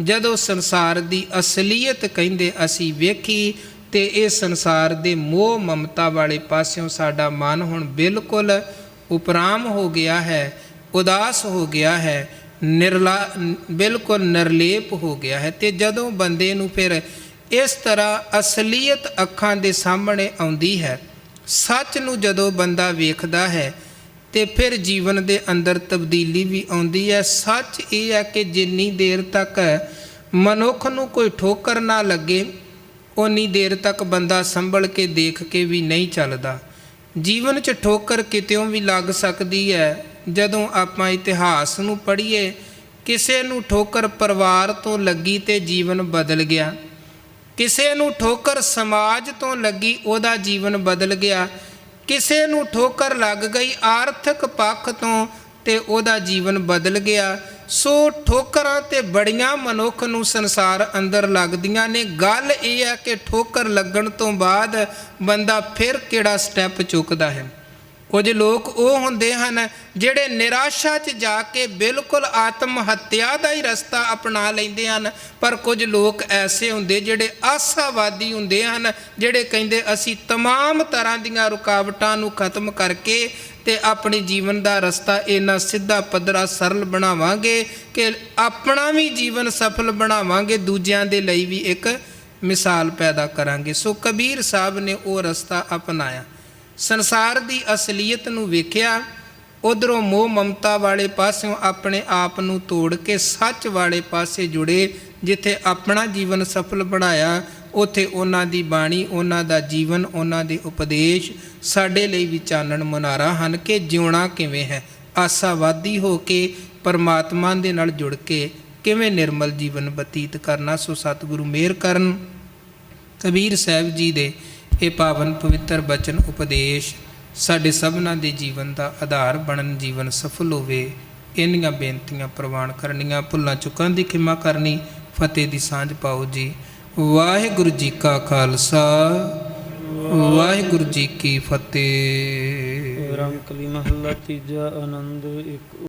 ਜਦੋਂ ਸੰਸਾਰ ਦੀ ਅਸਲੀਅਤ ਕਹਿੰਦੇ ਅਸੀਂ ਵੇਖੀ ਤੇ ਇਹ ਸੰਸਾਰ ਦੇ ਮੋਹ ਮਮਤਾ ਵਾਲੇ ਪਾਸਿਓਂ ਸਾਡਾ ਮਨ ਹੁਣ ਬਿਲਕੁਲ ਉਪਰਾਮ ਹੋ ਗਿਆ ਹੈ, ਉਦਾਸ ਹੋ ਗਿਆ ਹੈ, ਬਿਲਕੁਲ ਨਿਰਲੇਪ ਹੋ ਗਿਆ ਹੈ। ਤੇ ਜਦੋਂ ਬੰਦੇ ਨੂੰ ਫਿਰ ਇਸ ਤਰ੍ਹਾਂ ਅਸਲੀਅਤ ਅੱਖਾਂ ਦੇ ਸਾਹਮਣੇ ਆਉਂਦੀ ਹੈ, ਸੱਚ ਨੂੰ ਜਦੋਂ ਬੰਦਾ ਵੇਖਦਾ ਹੈ ਤੇ ਫਿਰ ਜੀਵਨ ਦੇ ਅੰਦਰ ਤਬਦੀਲੀ ਵੀ ਆਉਂਦੀ ਹੈ। ਸੱਚ ਇਹ ਹੈ ਕਿ ਜਿੰਨੀ ਦੇਰ ਤੱਕ ਮਨੁੱਖ ਨੂੰ ਕੋਈ ਠੋਕਰ ਨਾ ਲੱਗੇ, ਉਨੀ ਦੇਰ ਤੱਕ ਬੰਦਾ ਸੰਭਲ ਕੇ ਦੇਖ ਕੇ ਵੀ ਨਹੀਂ ਚੱਲਦਾ। ਜੀਵਨ 'ਚ ਠੋਕਰ ਕਿਤਿਓਂ ਵੀ ਲੱਗ ਸਕਦੀ ਹੈ। ਜਦੋਂ ਆਪਾਂ ਇਤਿਹਾਸ ਨੂੰ ਪੜ੍ਹੀਏ, ਕਿਸੇ ਨੂੰ ਠੋਕਰ ਪਰਿਵਾਰ ਤੋਂ ਲੱਗੀ ਤੇ ਜੀਵਨ ਬਦਲ ਗਿਆ, ਕਿਸੇ ਨੂੰ ਠੋਕਰ ਸਮਾਜ ਤੋਂ ਲੱਗੀ ਉਹਦਾ ਜੀਵਨ ਬਦਲ ਗਿਆ, ਕਿਸੇ ਨੂੰ ਠੋਕਰ ਲੱਗ ਗਈ ਆਰਥਿਕ ਪੱਖ ਤੋਂ ਤੇ ਉਹਦਾ ਜੀਵਨ ਬਦਲ ਗਿਆ। ਸੋ ਠੋਕਰਾਂ ਤੇ ਬੜੀਆਂ ਮਨੁੱਖ ਨੂੰ ਸੰਸਾਰ ਅੰਦਰ ਲੱਗਦੀਆਂ ਨੇ। ਗੱਲ ਇਹ ਹੈ ਕਿ ਠੋਕਰ ਲੱਗਣ ਤੋਂ ਬਾਅਦ ਬੰਦਾ ਫਿਰ ਕਿਹੜਾ ਸਟੈਪ ਚੁੱਕਦਾ ਹੈ। ਕੁਝ ਲੋਕ ਉਹ ਹੁੰਦੇ ਹਨ ਜਿਹੜੇ ਨਿਰਾਸ਼ਾ 'ਚ ਜਾ ਕੇ ਬਿਲਕੁਲ ਆਤਮ ਹੱਤਿਆ ਦਾ ਹੀ ਰਸਤਾ ਅਪਣਾ ਲੈਂਦੇ ਹਨ, ਪਰ ਕੁਝ ਲੋਕ ਐਸੇ ਹੁੰਦੇ ਜਿਹੜੇ ਆਸ਼ਾਵਾਦੀ ਹੁੰਦੇ ਹਨ, ਜਿਹੜੇ ਕਹਿੰਦੇ ਅਸੀਂ ਤਮਾਮ ਤਰ੍ਹਾਂ ਦੀਆਂ ਰੁਕਾਵਟਾਂ ਨੂੰ ਖਤਮ ਕਰਕੇ ਤੇ ਆਪਣੇ ਜੀਵਨ ਦਾ ਰਸਤਾ ਇੰਨਾ ਸਿੱਧਾ ਪੱਧਰਾ ਸਰਲ ਬਣਾਵਾਂਗੇ ਕਿ ਆਪਣਾ ਵੀ ਜੀਵਨ ਸਫਲ ਬਣਾਵਾਂਗੇ, ਦੂਜਿਆਂ ਦੇ ਲਈ ਵੀ ਇੱਕ ਮਿਸਾਲ ਪੈਦਾ ਕਰਾਂਗੇ। ਸੋ ਕਬੀਰ ਸਾਹਿਬ ਨੇ ਉਹ ਰਸਤਾ ਅਪਣਾਇਆ, ਸੰਸਾਰ ਦੀ ਅਸਲੀਅਤ ਨੂੰ ਵੇਖਿਆ, ਉਧਰੋਂ ਮੋਹ ਮਮਤਾ ਵਾਲੇ ਪਾਸਿਓਂ ਆਪਣੇ ਆਪ ਨੂੰ ਤੋੜ ਕੇ ਸੱਚ ਵਾਲੇ ਪਾਸੇ ਜੁੜੇ। ਜਿੱਥੇ ਆਪਣਾ ਜੀਵਨ ਸਫਲ ਬਣਾਇਆ, ਉੱਥੇ ਉਹਨਾਂ ਦੀ ਬਾਣੀ, ਉਹਨਾਂ ਦਾ ਜੀਵਨ, ਉਹਨਾਂ ਦੇ ਉਪਦੇਸ਼ ਸਾਡੇ ਲਈ ਵੀ ਚਾਨਣ ਮੁਨਾਰਾ ਹਨ ਕਿ ਜਿਉਣਾ ਕਿਵੇਂ ਹੈ, ਆਸ਼ਾਵਾਦੀ ਹੋ ਕੇ ਪਰਮਾਤਮਾ ਦੇ ਨਾਲ ਜੁੜ ਕੇ ਕਿਵੇਂ ਨਿਰਮਲ ਜੀਵਨ ਬਤੀਤ ਕਰਨਾ। ਸੋ ਸਤਿਗੁਰੂ ਮਿਹਰ ਕਰਨ, ਕਬੀਰ ਸਾਹਿਬ ਜੀ ਦੇ ਇਹ ਪਾਵਨ ਪਵਿੱਤਰ ਬਚਨ ਉਪਦੇਸ਼ ਸਾਡੇ ਸਭਨਾਂ ਦੇ ਜੀਵਨ ਦਾ ਆਧਾਰ ਬਣਨ, ਜੀਵਨ ਸਫਲ ਹੋਵੇ। ਇੰਨੀਆਂ ਬੇਨਤੀਆਂ ਪ੍ਰਵਾਨ ਕਰਨੀਆਂ, ਭੁੱਲਾਂ ਚੁੱਕਾਂ ਦੀ ਖਿਮਾ ਕਰਨੀ। ਫਤਿਹ ਦੀ ਸਾਂਝ ਪਾਓ ਜੀ। ਵਾਹਿਗੁਰੂ ਜੀ ਕਾ ਖਾਲਸਾ, ਵਾਹਿਗੁਰੂ ਜੀ ਕੀ ਫਤਿਹ। ਰੰਗ ਕਲੀ ਮਹੱਲਾ ਤੀਜਾ। ਆਨੰਦ ਇੱਕ